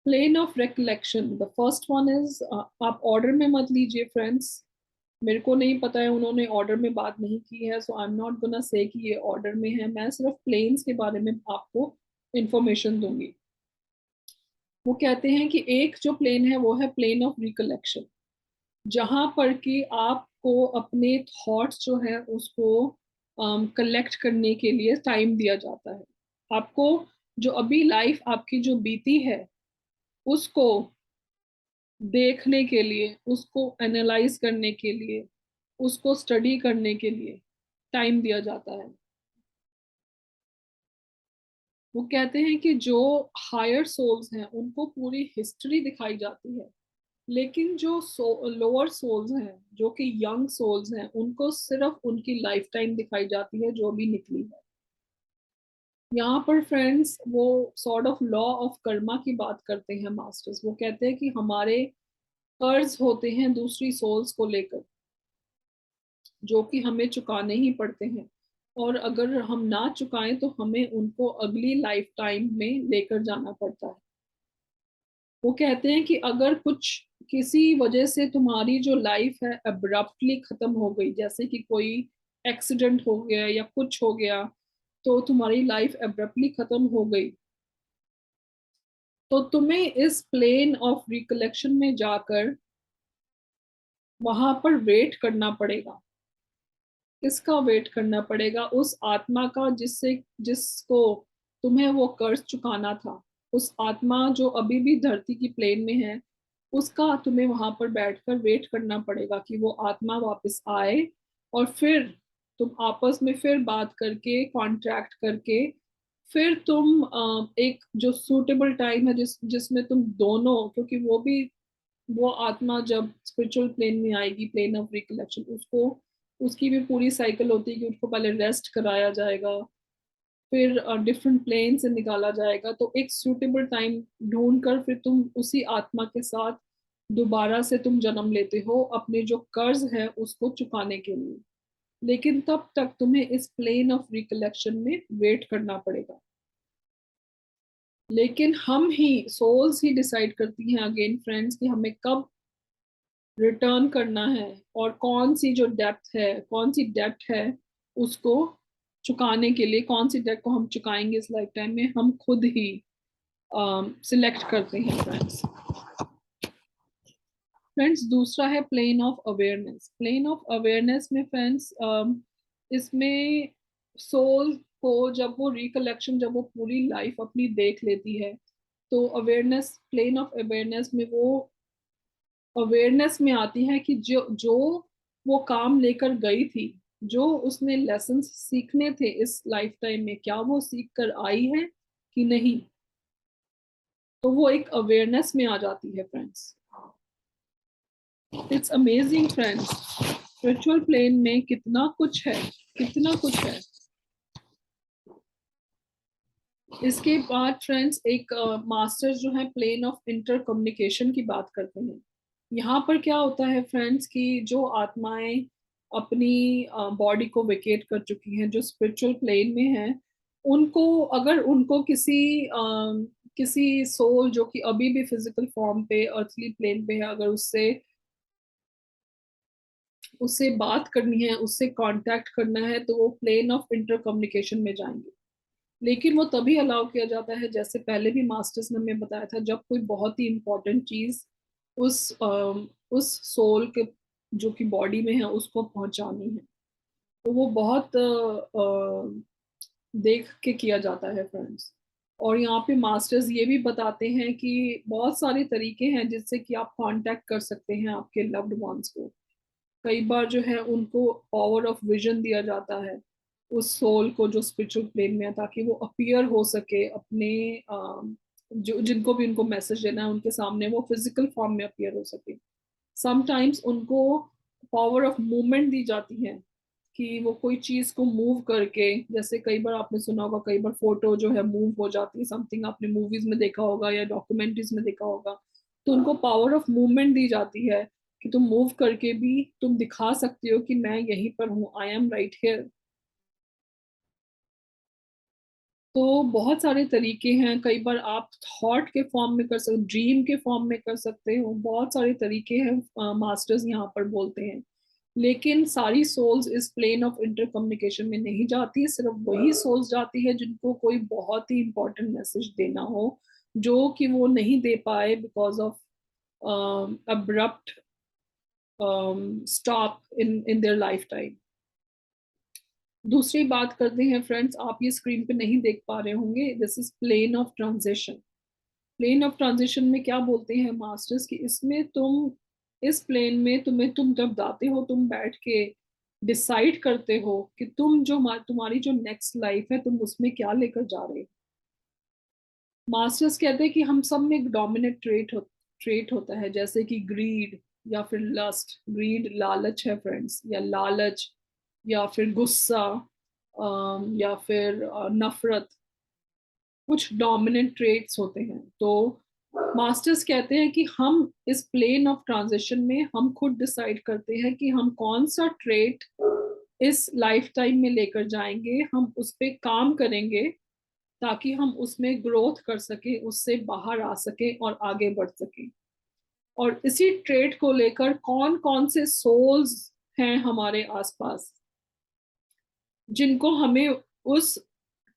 Plane of recollection, the first one is, आप ऑर्डर में मत लीजिए फ्रेंड्स, मेरे को नहीं पता है, उन्होंने ऑर्डर में बात नहीं की है, so I am not gonna say कि ये ऑर्डर में है। मैं सिर्फ प्लेन्स के बारे में आपको इंफॉर्मेशन दूंगी। वो कहते हैं कि एक जो प्लेन है वो है प्लेन ऑफ रिकलेक्शन, जहां पर कि आपको अपने थॉट्स जो है उसको कलेक्ट करने के लिए टाइम दिया जाता है। आपको जो अभी लाइफ आपकी जो बीती है उसको देखने के लिए, उसको एनालाइज करने के लिए, उसको स्टडी करने के लिए टाइम दिया जाता है। वो कहते हैं कि जो हायर सोल्स हैं उनको पूरी हिस्ट्री दिखाई जाती है, लेकिन जो लोअर सोल्स हैं, जो कि यंग सोल्स हैं, उनको सिर्फ उनकी लाइफ टाइम दिखाई जाती है जो भी निकली है। यहाँ पर फ्रेंड्स वो sort of law of Karma की बात करते हैं मास्टर्स। वो कहते हैं कि हमारे कर्ज होते हैं दूसरी सोल्स को लेकर, जो कि हमें चुकाने ही पड़ते हैं, और अगर हम ना चुकाएं तो हमें उनको अगली लाइफ टाइम में लेकर जाना पड़ता है। वो कहते हैं कि अगर कुछ किसी वजह से तुम्हारी जो लाइफ है अब्रप्टली खत्म हो गई, जैसे कि कोई एक्सीडेंट हो गया या कुछ हो गया, तो तुम्हारी लाइफ अब्रप्टली खत्म हो गई, तो तुम्हें इस प्लेन ऑफ रिकलेक्शन में जाकर वहां पर वेट करना पड़ेगा। किसका वेट करना पड़ेगा? उस आत्मा का जिससे जिसको तुम्हें वो कर्ज चुकाना था। उस आत्मा जो अभी भी धरती की प्लेन में है, उसका तुम्हें वहां पर बैठकर वेट करना पड़ेगा कि वो आत्मा वापस आए, और फिर तुम आपस में फिर बात करके कॉन्ट्रैक्ट करके फिर तुम एक जो सूटेबल टाइम है जिसमें तुम दोनों, क्योंकि वो आत्मा जब स्पिरिचुअल प्लेन में आएगी, प्लेन ऑफ रिकलेक्शन, उसको उसकी भी पूरी साइकिल होती है कि उसको पहले रेस्ट कराया जाएगा, फिर डिफरेंट प्लेन से निकाला जाएगा, तो एक सूटेबल टाइम ढूंढकर फिर तुम उसी आत्मा के साथ दोबारा से तुम जन्म लेते हो अपने जो कर्ज है उसको चुकाने के लिए। लेकिन तब तक तुम्हें इस प्लेन ऑफ रिकलेक्शन में वेट करना पड़ेगा। लेकिन हम ही सोल्स ही डिसाइड करती हैं अगेन फ्रेंड्स कि हमें कब रिटर्न करना है, और कौन सी जो डेप्थ है, कौन सी डेप्थ है उसको चुकाने के लिए, कौन सी डेप्थ को हम चुकाएंगे इस लाइफ टाइम में, हम खुद ही सिलेक्ट करते हैं फ्रेंड्स। फ्रेंड्स दूसरा है plane of awareness. Plane of awareness में फ्रेंड्स इसमें सोल को जब वो रिकलेक्शन, जब वो पूरी लाइफ अपनी देख लेती है, तो अवेयरनेस, प्लेन ऑफ अवेयरनेस में वो अवेयरनेस में आती है कि जो जो वो काम लेकर गई थी, जो उसने लेसन्स सीखने थे इस लाइफ टाइम में, क्या वो सीख कर आई है कि नहीं। तो वो एक अवेयरनेस में आ जाती है friends. It's amazing friends, spiritual plane में कितना कुछ है, कितना कुछ है। इसके बाद फ्रेंड्स एक मास्टर्स जो है प्लेन ऑफ इंटर कम्युनिकेशन की बात करते हैं। यहाँ पर क्या होता है फ्रेंड्स कि जो आत्माएं अपनी बॉडी को वेकेट कर चुकी हैं, जो स्पिरिचुअल प्लेन में हैं, उनको अगर उनको किसी सोल जो कि अभी भी फिजिकल फॉर्म पे अर्थली प्लेन पे है, अगर उससे उससे बात करनी है, उससे कांटेक्ट करना है, तो वो प्लेन ऑफ इंटर कम्युनिकेशन में जाएंगे। लेकिन वो तभी अलाउ किया जाता है, जैसे पहले भी मास्टर्स ने हमें बताया था, जब कोई बहुत ही इंपॉर्टेंट चीज उस सोल के जो कि बॉडी में है उसको पहुंचानी है, तो वो बहुत देख के किया जाता है फ्रेंड्स। और यहाँ पे मास्टर्स ये भी बताते हैं कि बहुत सारे तरीके हैं जिससे कि आप कांटेक्ट कर सकते हैं आपके लव्ड वंस को। कई बार जो है उनको पावर ऑफ विजन दिया जाता है उस सोल को जो स्पिरिचुअल प्लेन में है, ताकि वो अपीयर हो सके अपने जो जिनको भी उनको मैसेज देना है उनके सामने, वो फिजिकल फॉर्म में अपीयर हो सके। समटाइम्स उनको पावर ऑफ मूवमेंट दी जाती है कि वो कोई चीज को मूव करके, जैसे कई बार आपने सुना होगा, कई बार फोटो जो है मूव हो जाती है, समथिंग आपने मूवीज में देखा होगा या डॉक्यूमेंट्रीज में देखा होगा, तो उनको पावर ऑफ मूवमेंट दी जाती है कि तुम मूव करके भी तुम दिखा सकते हो कि मैं यहीं पर हूँ, आई एम राइट हियर। तो बहुत सारे तरीके हैं, कई बार आप थॉट के फॉर्म में कर सकते, ड्रीम के फॉर्म में कर सकते हो, बहुत सारे तरीके हैं मास्टर्स यहाँ पर बोलते हैं। लेकिन सारी सोल्स इस प्लेन ऑफ इंटर कम्युनिकेशन में नहीं जाती, सिर्फ वही सोल्स जाती है जिनको कोई बहुत ही इंपॉर्टेंट मैसेज देना हो, जो कि वो नहीं दे पाए because of abrupt stop in in their life time. दूसरी बात करते हैं फ्रेंड्स, आप ये स्क्रीन पे नहीं देख पा रहे होंगे, this is plane of transition. Plane of transition में क्या बोलते हैं मास्टर्स की, इसमें तुम, इस प्लेन में तुम जब जाते हो, तुम बैठ के डिसाइड करते हो कि तुम जो तुम्हारी जो नेक्स्ट लाइफ है तुम उसमें क्या लेकर जा रहे हो। मास्टर्स कहते हैं कि हम सब में एक डोमिनेट ट्रेट होता है, जैसे कि ग्रीड या फिर लस्ट। ग्रीड लालच है फ्रेंड्स, या लालच, या फिर गुस्सा, या फिर नफरत, कुछ डोमिनेंट ट्रेट्स होते हैं। तो मास्टर्स कहते हैं कि हम इस प्लेन ऑफ ट्रांजिशन में हम खुद डिसाइड करते हैं कि हम कौन सा ट्रेट इस लाइफ टाइम में लेकर जाएंगे, हम उस पर काम करेंगे ताकि हम उसमें ग्रोथ कर सके, उससे बाहर आ सके और आगे बढ़ सके। और इसी ट्रेट को लेकर कौन कौन से सोल्स हैं हमारे आसपास, जिनको हमें उस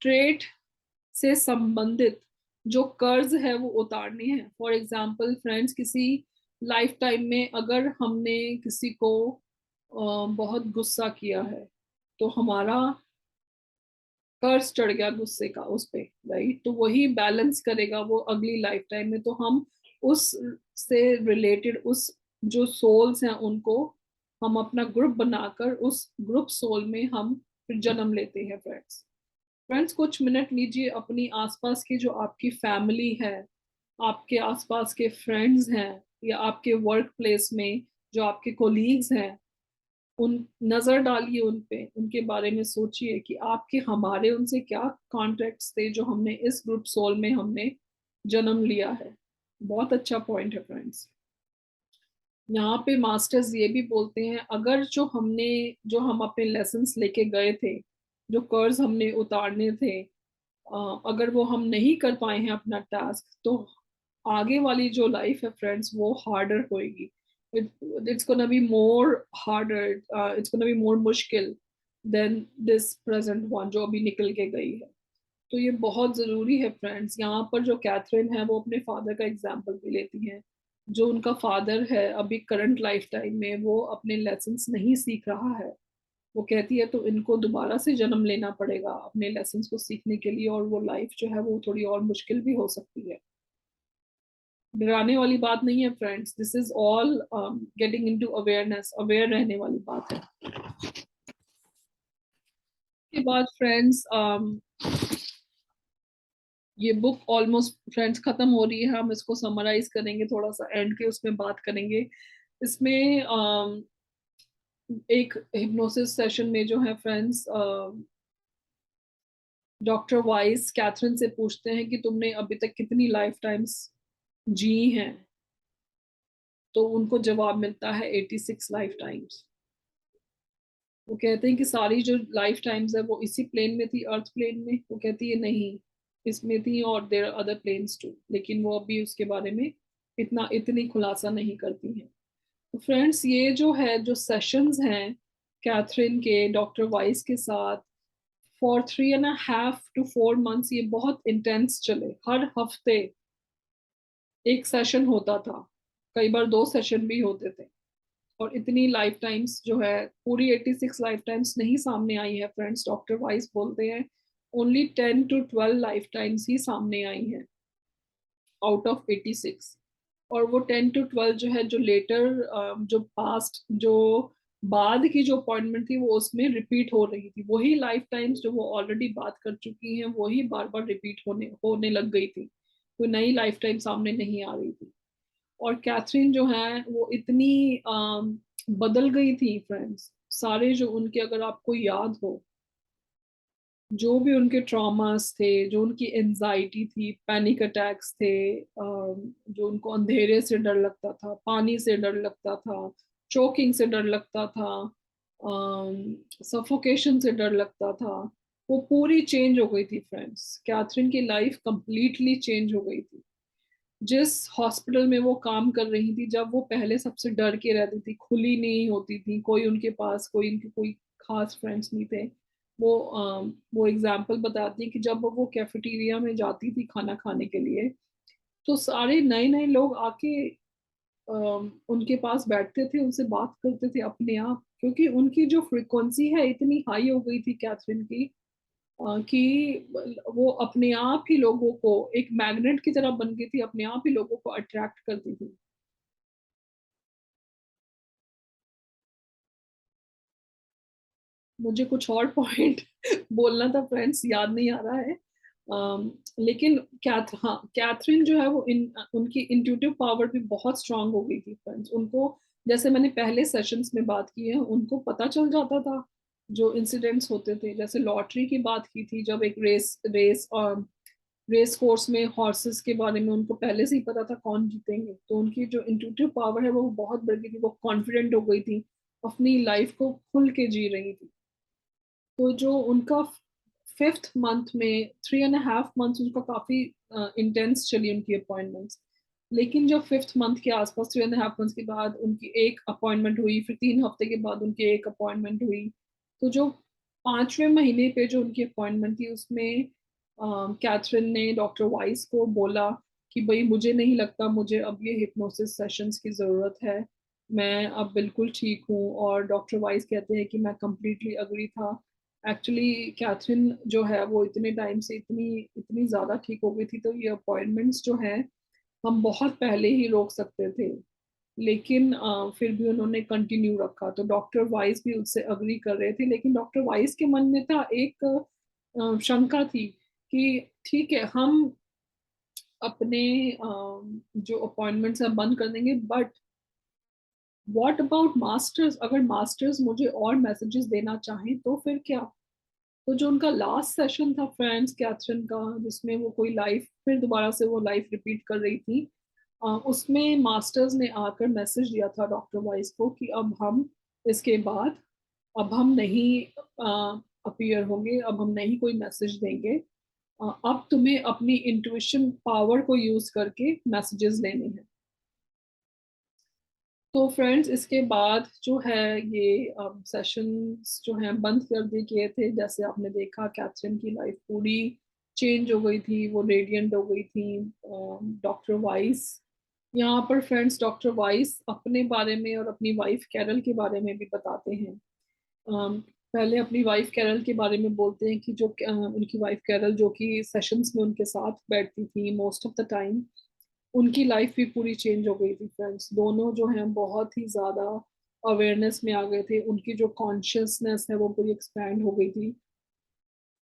ट्रेट से संबंधित जो कर्ज है वो उतारने हैं। फॉर एग्जाम्पल फ्रेंड्स, किसी लाइफ टाइम में अगर हमने किसी को बहुत गुस्सा किया है, तो हमारा कर्ज चढ़ गया गुस्से का उस पे, राइट, तो वही बैलेंस करेगा वो अगली लाइफ टाइम में। तो हम उस से रिलेटेड उस जो सोल्स हैं उनको हम अपना ग्रुप बनाकर उस ग्रुप सोल में हम फिर जन्म लेते हैं फ्रेंड्स। फ्रेंड्स, कुछ मिनट लीजिए, अपनी आसपास की जो आपकी फैमिली है, आपके आसपास के फ्रेंड्स हैं, या आपके वर्क प्लेस में जो आपके कोलीग्स हैं, उन नजर डालिए उन पे, उनके बारे में सोचिए कि आपके हमारे उनसे क्या कॉन्टेक्ट्स थे जो हमने इस ग्रुप सोल में हमने जन्म लिया है। बहुत अच्छा पॉइंट है फ्रेंड्स। यहाँ पे मास्टर्स ये भी बोलते हैं, अगर जो हम अपने लेसन्स लेके गए थे, जो कर्ज हमने उतारने थे, अगर वो हम नहीं कर पाए हैं अपना टास्क, तो आगे वाली जो लाइफ है फ्रेंड्स वो हार्डर होएगी। It's gonna be more harder, it's gonna be more मुश्किल देन दिस प्रेजेंट वन जो अभी निकल के गई है। तो ये बहुत ज़रूरी है फ्रेंड्स। यहाँ पर जो कैथरीन है वो अपने फादर का एग्जाम्पल भी लेती है। जो उनका फादर है अभी करंट लाइफ टाइम में वो अपने लेसन्स नहीं सीख रहा है, वो कहती है तो इनको दोबारा से जन्म लेना पड़ेगा अपने लेसन्स को सीखने के लिए, और वो लाइफ जो है वो थोड़ी और मुश्किल भी हो सकती है। डराने वाली बात नहीं है friends, this is all getting into awareness, aware रहने वाली बात है। के बाद फ्रेंड्स, ये बुक ऑलमोस्ट फ्रेंड्स खत्म हो रही है, हम इसको समराइज करेंगे, थोड़ा सा एंड के उसमें बात करेंगे। इसमें एक हिप्नोसिस सेशन में जो है फ्रेंड्स, डॉक्टर वाइस कैथरीन से पूछते हैं कि तुमने अभी तक कितनी लाइफ टाइम्स जी हैं, तो उनको जवाब मिलता है 86 लाइफ टाइम्स। वो कहते हैं कि सारी जो लाइफ टाइम्स है वो इसी प्लेन में थी, अर्थ प्लेन में। वो कहती है नहीं, इसमें थी और देयर अदर प्लेन्स टू, लेकिन वो अभी उसके बारे में इतनी खुलासा नहीं करती हैं। तो फ्रेंड्स, ये जो है जो सेशंस हैं कैथरीन के डॉक्टर वाइस के साथ, फॉर 3.5 to 4 months ये बहुत इंटेंस चले। हर हफ्ते एक सेशन होता था, कई बार 2 सेशन भी होते थे। और इतनी लाइफ टाइम्स जो है, पूरी 86 लाइफ टाइम्स नहीं सामने आई है फ्रेंड्स। डॉक्टर वाइस बोलते हैं ओनली 10 to 12 लाइफ टाइम्स ही सामने आई हैं आउट ऑफ 86। और वो 10 to 12 जो है, जो लेटर, जो पास्ट, जो बाद की जो अपॉइंटमेंट थी वो उसमें रिपीट हो रही थी। वही लाइफ टाइम्स जो वो ऑलरेडी बात कर चुकी हैं वही बार बार रिपीट होने होने लग गई थी, कोई नई लाइफ टाइम सामने नहीं आ रही थी। और कैथरीन जो है वो इतनी बदल गई थी फ्रेंड्स, सारे जो उनके, अगर आपको याद हो, जो भी उनके ट्रॉमास थे, जो उनकी एंजाइटी थी, पैनिक अटैक्स थे, जो उनको अंधेरे से डर लगता था, पानी से डर लगता था, चोकिंग से डर लगता था, सफोकेशन से डर लगता था, वो पूरी चेंज हो गई थी फ्रेंड्स। कैथरीन की लाइफ कंप्लीटली चेंज हो गई थी। जिस हॉस्पिटल में वो काम कर रही थी, जब वो पहले सबसे डर के रहती थी, खुली नहीं होती थी, कोई उनके पास कोई खास फ्रेंड्स नहीं थे। वो एग्जाम्पल बताती है कि जब वो कैफेटेरिया में जाती थी खाना खाने के लिए, तो सारे नए नए लोग आके उनके पास बैठते थे, उनसे बात करते थे अपने आप, क्योंकि उनकी जो फ्रीक्वेंसी है इतनी हाई हो गई थी कैथरीन की, कि वो अपने आप ही लोगों को एक मैग्नेट की तरह बन गई थी, अपने आप ही लोगों को अट्रैक्ट करती थी। मुझे कुछ और पॉइंट बोलना था फ्रेंड्स, याद नहीं आ रहा है। लेकिन हाँ, कैथरीन जो है वो उनकी इंट्यूटिव पावर भी बहुत स्ट्रांग हो गई थी फ्रेंड्स। उनको, जैसे मैंने पहले सेशंस में बात की है, उनको पता चल जाता था जो इंसिडेंट्स होते थे। जैसे लॉटरी की बात की थी, जब एक रेस कोर्स में हॉर्सेस के बारे में उनको पहले से ही पता था कौन जीतेंगे, तो उनकी जो इंट्यूटिव पावर है वो बहुत बढ़ गई थी। वो कॉन्फिडेंट हो गई थी, अपनी लाइफ को खुल के जी रही थी। तो जो उनका फिफ्थ मंथ में 3.5 मंथ उनका काफी इंटेंस चली उनकी अपॉइंटमेंट्स। लेकिन जब फिफ्थ मंथ के आसपास 3.5 मंथ के बाद उनकी एक अपॉइंटमेंट हुई, फिर 3 हफ्ते के बाद उनकी एक अपॉइंटमेंट हुई। तो जो 5वें महीने पे जो उनकी अपॉइंटमेंट थी उसमें कैथरीन ने डॉक्टर वाइस को बोला कि भाई मुझे नहीं लगता मुझे अब ये हिप्नोसिस सेशंस की ज़रूरत है, मैं अब बिल्कुल ठीक हूँ। और डॉक्टर वाइस कहते हैं कि मैं कंप्लीटली अग्री था। एक्चुअली कैथरीन जो है वो इतने टाइम से इतनी इतनी ज़्यादा ठीक हो गई थी, तो ये अपॉइंटमेंट्स जो हैं हम बहुत पहले ही रोक सकते थे। लेकिन फिर भी उन्होंने कंटिन्यू रखा, तो डॉक्टर वाइस भी उससे अग्री कर रहे थे। लेकिन डॉक्टर वाइस के मन में था एक शंका थी कि ठीक है, हम अपने जो अपॉइंटमेंट्स हैं बंद कर देंगे, बट व्हाट अबाउट मास्टर्स? अगर मास्टर्स मुझे और मैसेजेस देना चाहें तो फिर क्या? तो जो उनका लास्ट सेशन था फ्रेंड्स कैथरीन का, जिसमें वो कोई लाइफ फिर दोबारा से वो लाइफ रिपीट कर रही थी, उसमें मास्टर्स ने आकर मैसेज दिया था डॉक्टर वाइस को कि अब हम इसके बाद, अब हम नहीं अपीयर होंगे, अब हम नहीं कोई मैसेज देंगे। अब तुम्हें अपनी इंट्यूशन पावर को यूज करके मैसेजेस लेने हैं। तो फ्रेंड्स इसके बाद जो है ये सेशंस जो हैं बंद कर दिए गए थे। जैसे आपने देखा कैथरीन की लाइफ पूरी चेंज हो गई थी, वो रेडियंट हो गई थी। डॉक्टर वाइस, यहाँ पर फ्रेंड्स डॉक्टर वाइस अपने बारे में और अपनी वाइफ कैरल के बारे में भी बताते हैं। पहले अपनी वाइफ कैरल के बारे में बोलते हैं कि जो उनकी वाइफ कैरल जो कि सेशंस में उनके साथ बैठती थी मोस्ट ऑफ द टाइम, उनकी लाइफ भी पूरी चेंज हो गई थी फ्रेंड्स। दोनों जो हैं बहुत ही ज़्यादा अवेयरनेस में आ गए थे, उनकी जो कॉन्शियसनेस है वो पूरी एक्सपैंड हो गई थी,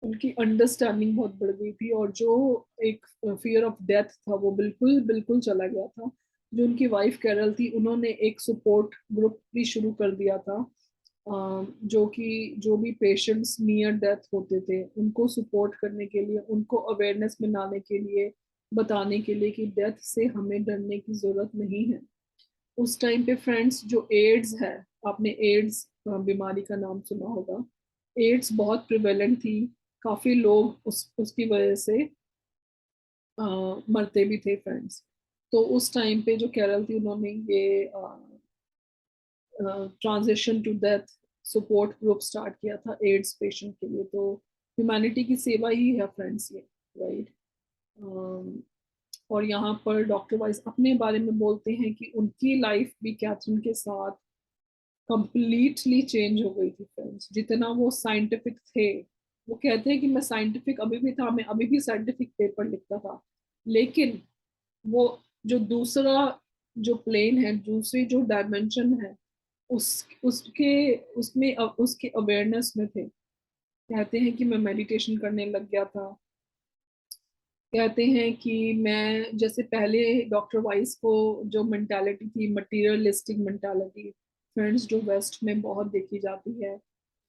उनकी अंडरस्टैंडिंग बहुत बढ़ गई थी, और जो एक फियर ऑफ डेथ था वो बिल्कुल बिल्कुल चला गया था। जो उनकी वाइफ कैरल थी, उन्होंने एक सपोर्ट ग्रुप भी शुरू कर दिया था, जो कि जो भी पेशेंट्स नियर डेथ होते थे उनको सपोर्ट करने के लिए, उनको अवेयरनेस में लाने के लिए, बताने के लिए कि डेथ से हमें डरने की जरूरत नहीं है। उस टाइम पे फ्रेंड्स जो एड्स है, आपने एड्स बीमारी का नाम सुना होगा, एड्स बहुत प्रिवेलेंट थी। काफी लोग उसकी वजह से मरते भी थे फ्रेंड्स। तो उस टाइम पे जो कैरल थी उन्होंने ये transition to death support group start किया था एड्स पेशेंट के लिए। तो ह्यूमैनिटी की सेवा ही है फ्रेंड्स ये, राइट। और यहाँ पर डॉक्टर वाइस अपने बारे में बोलते हैं कि उनकी लाइफ भी कैथरीन के साथ कंप्लीटली चेंज हो गई थी फ्रेंड्स। जितना वो साइंटिफिक थे, वो कहते हैं कि मैं साइंटिफिक अभी भी था, मैं अभी भी साइंटिफिक पेपर लिखता था, लेकिन वो जो दूसरा जो प्लेन है, दूसरी जो डायमेंशन है, उसके उसमें उसके अवेयरनेस में थे। कहते हैं कि मैं मेडिटेशन करने लग गया था। कहते हैं कि मैं जैसे पहले डॉक्टर वाइस को जो मेंटालिटी थी, मटीरियलिस्टिक मेंटालिटी फ्रेंड्स, जो वेस्ट में बहुत देखी जाती है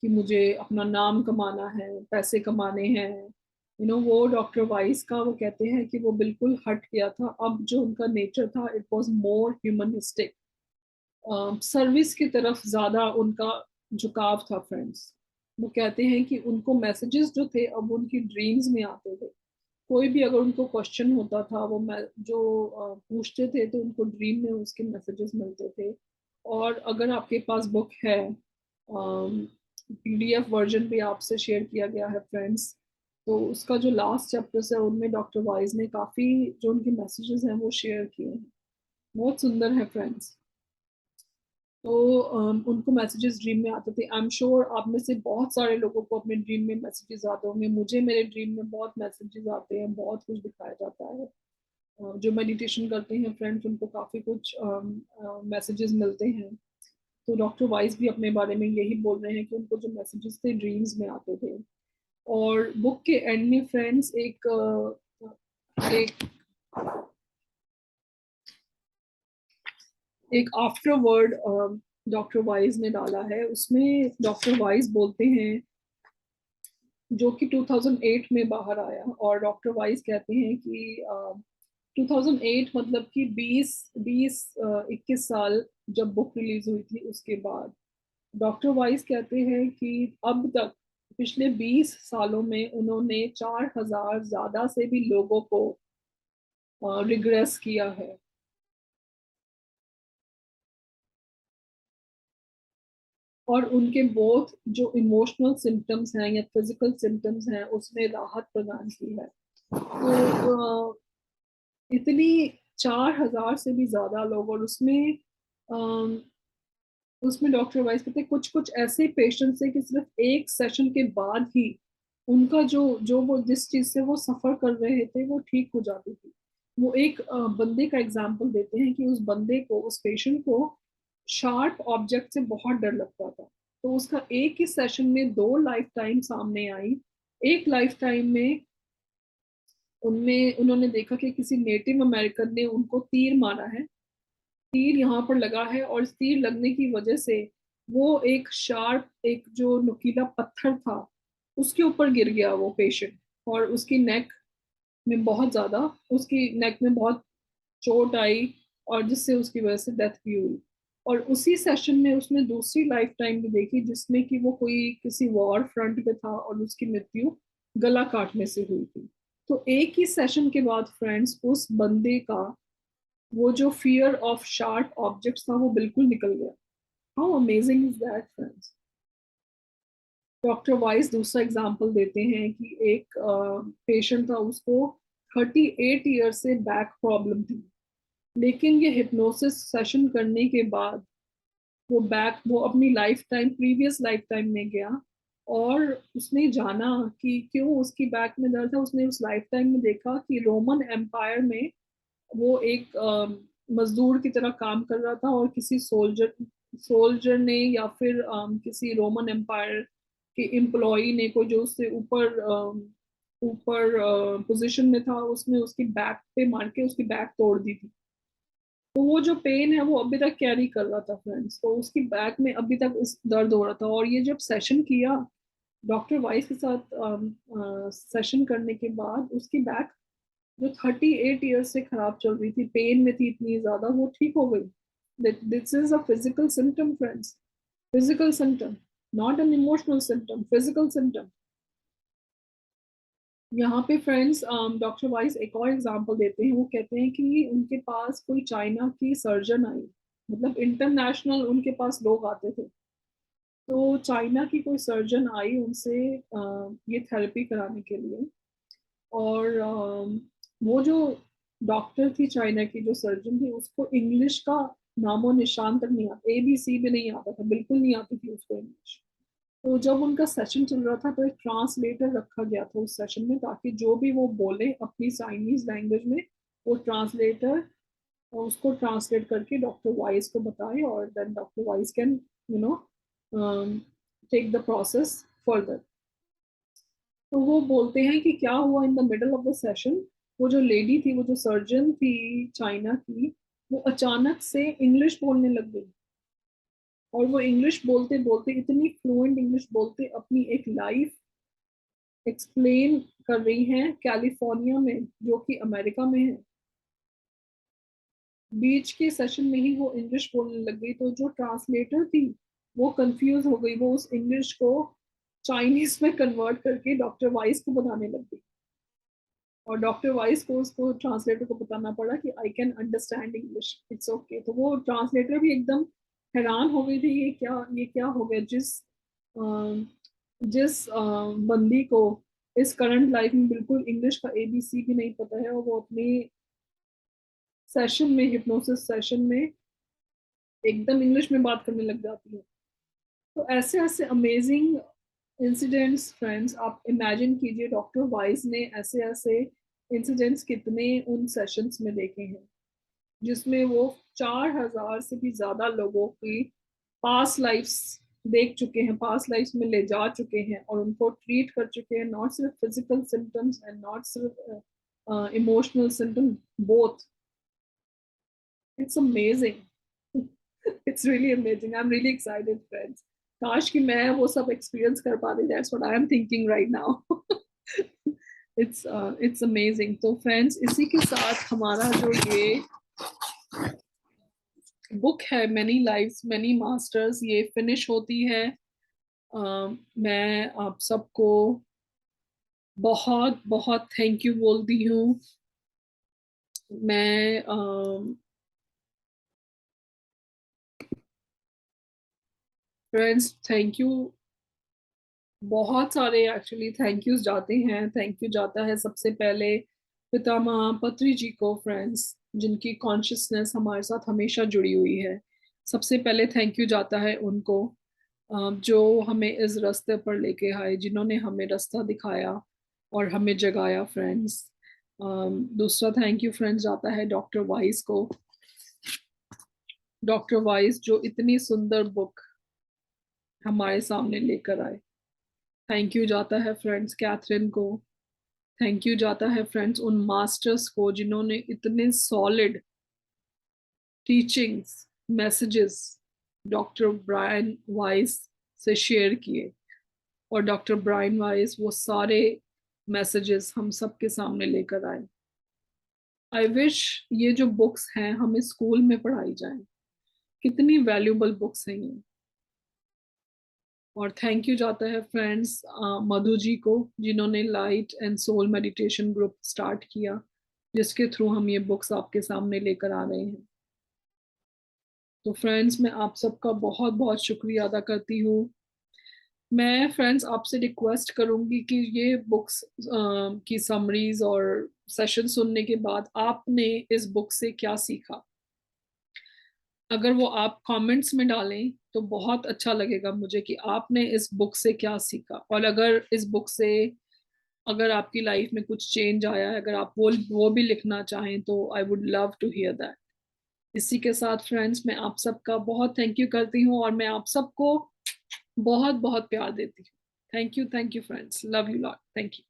कि मुझे अपना नाम कमाना है, पैसे कमाने हैं, वो डॉक्टर वाइस का, वो कहते हैं कि वो बिल्कुल हट गया था। अब जो उनका नेचर था it was more humanistic, service की तरफ ज्यादा उनका झुकाव था फ्रेंड्स। वो कहते हैं कि उनको मैसेजेस जो थे अब उनकी ड्रीम्स में आते थे। कोई भी अगर उनको क्वेश्चन होता था, वो जो पूछते थे तो उनको ड्रीम में उसके मैसेजेस मिलते थे। और अगर आपके पास बुक है, पीडीएफ वर्जन भी आपसे शेयर किया गया है फ्रेंड्स, तो उसका जो लास्ट चैप्टर्स है उनमें डॉक्टर वाइज ने काफ़ी जो उनके मैसेजेस हैं वो शेयर किए हैं। बहुत सुंदर है फ्रेंड्स। तो उनको मैसेजेस ड्रीम में आते थे। आई एम श्योर आप में से बहुत सारे लोगों को अपने ड्रीम में मैसेजेस आते होंगे। मुझे मेरे ड्रीम में बहुत मैसेजेस आते हैं, बहुत कुछ दिखाया जाता है। जो मेडिटेशन करते हैं फ्रेंड्स, उनको काफ़ी कुछ मैसेजेस मिलते हैं। तो डॉक्टर वाइस भी अपने बारे में यही बोल रहे हैं कि उनको जो मैसेजेस थे ड्रीम्स में आते थे। और बुक के एंड में फ्रेंड्स एक एक आफ्टर वर्ड डॉक्टर वाइज ने डाला है। उसमें डॉक्टर वाइज बोलते हैं, जो कि 2008 में बाहर आया, और डॉक्टर वाइज कहते हैं कि 2008 मतलब कि 21 साल जब बुक रिलीज हुई थी उसके बाद। डॉक्टर वाइज कहते हैं कि अब तक पिछले 20 सालों में उन्होंने 4,000 ज्यादा से भी लोगों को रिग्रेस किया है। और उनके बोथ जो इमोशनल सिम्टम्स हैं या फिजिकल सिम्टम्स हैं उसमें राहत प्रदान की है। तो इतनी 4,000 से भी ज्यादा लोग, और अम, उसमें डॉक्टर वाइस कहते हैं कुछ कुछ ऐसे पेशेंट्स हैं कि सिर्फ एक सेशन के बाद ही उनका जो जो वो जिस चीज से वो सफर कर रहे थे वो ठीक हो जाती थी। वो एक बंदे का एग्जाम्पल देते हैं कि उस बंदे को, उस पेशेंट को शार्प ऑब्जेक्ट से बहुत डर लगता था। तो उसका एक ही सेशन में दो लाइफ टाइम सामने आई। एक लाइफ टाइम में उनमें उन्होंने देखा कि किसी नेटिव अमेरिकन ने उनको तीर मारा है, तीर यहाँ पर लगा है, और इस तीर लगने की वजह से वो एक शार्प, एक जो नुकीला पत्थर था उसके ऊपर गिर गया वो पेशेंट। और उसकी नेक में बहुत चोट आई, और जिससे उसकी वजह से डेथ भी हुई। और उसी सेशन में उसने दूसरी लाइफ टाइम भी देखी जिसमें कि वो कोई किसी वॉर फ्रंट पे था और उसकी मृत्यु गला काटने से हुई थी। तो एक ही सेशन के बाद फ्रेंड्स उस बंदे का वो जो फियर ऑफ शार्प ऑब्जेक्ट्स था वो बिल्कुल निकल गया। How amazing is that friends. Doctor vice दूसरा एग्जांपल देते हैं कि एक पेशेंट था, उसको 38 ईयर से बैक प्रॉब्लम थी। लेकिन ये हिप्नोसिस सेशन करने के बाद वो अपनी life time, previous life time में गया, और उसने जाना कि क्यों उसकी बैक में दर्द है। उसने उस लाइफ टाइम में देखा कि रोमन एम्पायर में वो एक मजदूर की तरह काम कर रहा था, और किसी सोल्जर सोल्जर ने या फिर किसी रोमन एम्पायर के एम्प्लॉय ने को जो उससे ऊपर ऊपर पोजीशन में था, उसने उसकी बैक पे मार के उसकी बैक तोड़ दी थी। तो वो जो पेन है वो अभी तक कैरी कर रहा था फ्रेंड्स। तो उसकी बैक में अभी तक इस दर्द हो रहा था। और ये जब सेशन किया डॉक्टर वाइस के साथ सेशन करने के बाद, उसकी बैक जो 38 ईयर्स से खराब चल रही थी, पेन में थी इतनी ज्यादा, वो ठीक हो गई। This is a physical symptom friends, physical symptom, not an emotional symptom, physical symptom. यहाँ पे फ्रेंड्स डॉक्टर वाइस एक और एग्जांपल देते हैं। वो कहते हैं कि उनके पास कोई चाइना की सर्जन आई, मतलब इंटरनेशनल उनके पास लोग आते थे। तो चाइना की कोई सर्जन आई उनसे ये थेरेपी कराने के लिए। और वो जो डॉक्टर थी, चाइना की जो सर्जन थी, उसको इंग्लिश का नामो निशान तक नहीं आता, ABC भी नहीं आता था, बिल्कुल नहीं आती थी उसको इंग्लिश। तो जब उनका सेशन चल रहा था तो एक ट्रांसलेटर रखा गया था उस सेशन में, ताकि जो भी वो बोले अपनी चाइनीज लैंग्वेज में, वो ट्रांसलेटर उसको ट्रांसलेट करके डॉक्टर वाइस को बताए, और then doctor Weiss can you know take the process further. तो वो बोलते हैं कि क्या हुआ in the middle of the session, वो जो लेडी थी, वो जो सर्जन थी चाइना की, वो अचानक से इंग्लिश बोलने लग गई। और वो इंग्लिश बोलते बोलते, इतनी फ्लुएंट इंग्लिश बोलते, अपनी एक लाइफ एक्सप्लेन कर रही हैं कैलिफोर्निया में, जो कि अमेरिका में है। बीच के सेशन में ही वो इंग्लिश बोलने लग गई। तो जो ट्रांसलेटर थी वो कंफ्यूज हो गई, वो उस इंग्लिश को चाइनीज में कन्वर्ट करके डॉक्टर वाइस को बताने लग गई। और डॉक्टर वाइस को उसको ट्रांसलेटर को बताना पड़ा कि I can understand English, it's okay. तो वो ट्रांसलेटर भी एकदम हैरान हो गई थी, ये क्या हो गया। जिस बंदी को इस करंट लाइफ में बिल्कुल इंग्लिश का ABC भी नहीं पता है, और वो अपनी सेशन में, हिप्नोसिस सेशन में एकदम इंग्लिश में बात करने लग जाती हूँ। तो ऐसे ऐसे अमेजिंग इंसिडेंट्स फ्रेंड्स, आप इमेजिन कीजिए डॉक्टर वाइज ने ऐसे ऐसे इंसिडेंट्स कितने उन सेशंस में देखे हैं, जिसमें वो 4,000 से भी ज्यादा लोगों की पास्ट लाइफ्स देख चुके हैं, पास्ट लाइफ्स में ले जा चुके हैं और उनको ट्रीट कर चुके हैं, नॉट सिर्फ फिजिकल सिम्टम्स एंड नॉट सिर्फ emotional symptom, both. It's amazing. It's really amazing, I am really excited friends. काश कि मैं वो सब एक्सपीरियंस कर पाती, that's what I am thinking right now. It's amazing. तो फ्रेंड्स, इसी के साथ हमारा जो ये बुक है मैनी लाइव्स मैनी मास्टर्स, ये फिनिश होती है। मैं आप सबको बहुत बहुत थैंक यू बोलती हूँ। मैं फ्रेंड्स, थैंक यू। बहुत सारे एक्चुअली थैंक यूज जाते हैं। थैंक यू जाता है सबसे पहले पितामह पत्री जी को फ्रेंड्स, जिनकी कॉन्शियसनेस हमारे साथ हमेशा जुड़ी हुई है। सबसे पहले थैंक यू जाता है उनको, जो हमें इस रास्ते पर लेके आए, जिन्होंने हमें रास्ता दिखाया और हमें जगाया फ्रेंड्स। दूसरा थैंक यू फ्रेंड्स जाता है डॉक्टर वाइस को। डॉक्टर वाइस जो इतनी सुंदर बुक हमारे सामने लेकर आए। थैंक यू जाता है फ्रेंड्स कैथरीन को। थैंक यू जाता है फ्रेंड्स उन मास्टर्स को जिन्होंने इतने solid teachings messages doctor Brian Weiss से शेयर किए, और डॉक्टर ब्रायन वाइस वो सारे मैसेजेस हम सबके सामने लेकर आए। आई विश ये जो बुक्स हैं हमें स्कूल में पढ़ाई जाए। कितनी वैल्यूबल बुक्स हैं ये। और थैंक यू जाता है फ्रेंड्स मधु जी को, जिन्होंने light and soul meditation group start किया, जिसके थ्रू हम ये बुक्स आपके सामने लेकर आ रहे हैं। तो फ्रेंड्स, मैं आप सबका बहुत बहुत शुक्रिया अदा करती हूँ। मैं फ्रेंड्स आपसे रिक्वेस्ट करूंगी कि ये बुक्स की समरीज और सेशन सुनने के बाद आपने इस बुक से क्या सीखा, अगर वो आप कमेंट्स में डालें तो बहुत अच्छा लगेगा मुझे कि आपने इस बुक से क्या सीखा। और अगर इस बुक से अगर आपकी लाइफ में कुछ चेंज आया है, अगर आप वो भी लिखना चाहें, तो I would love to hear that. इसी के साथ फ्रेंड्स, मैं आप सबका बहुत थैंक यू करती हूँ और मैं आप सबको बहुत बहुत प्यार देती हूँ। Thank you friends, love you lot, thank you.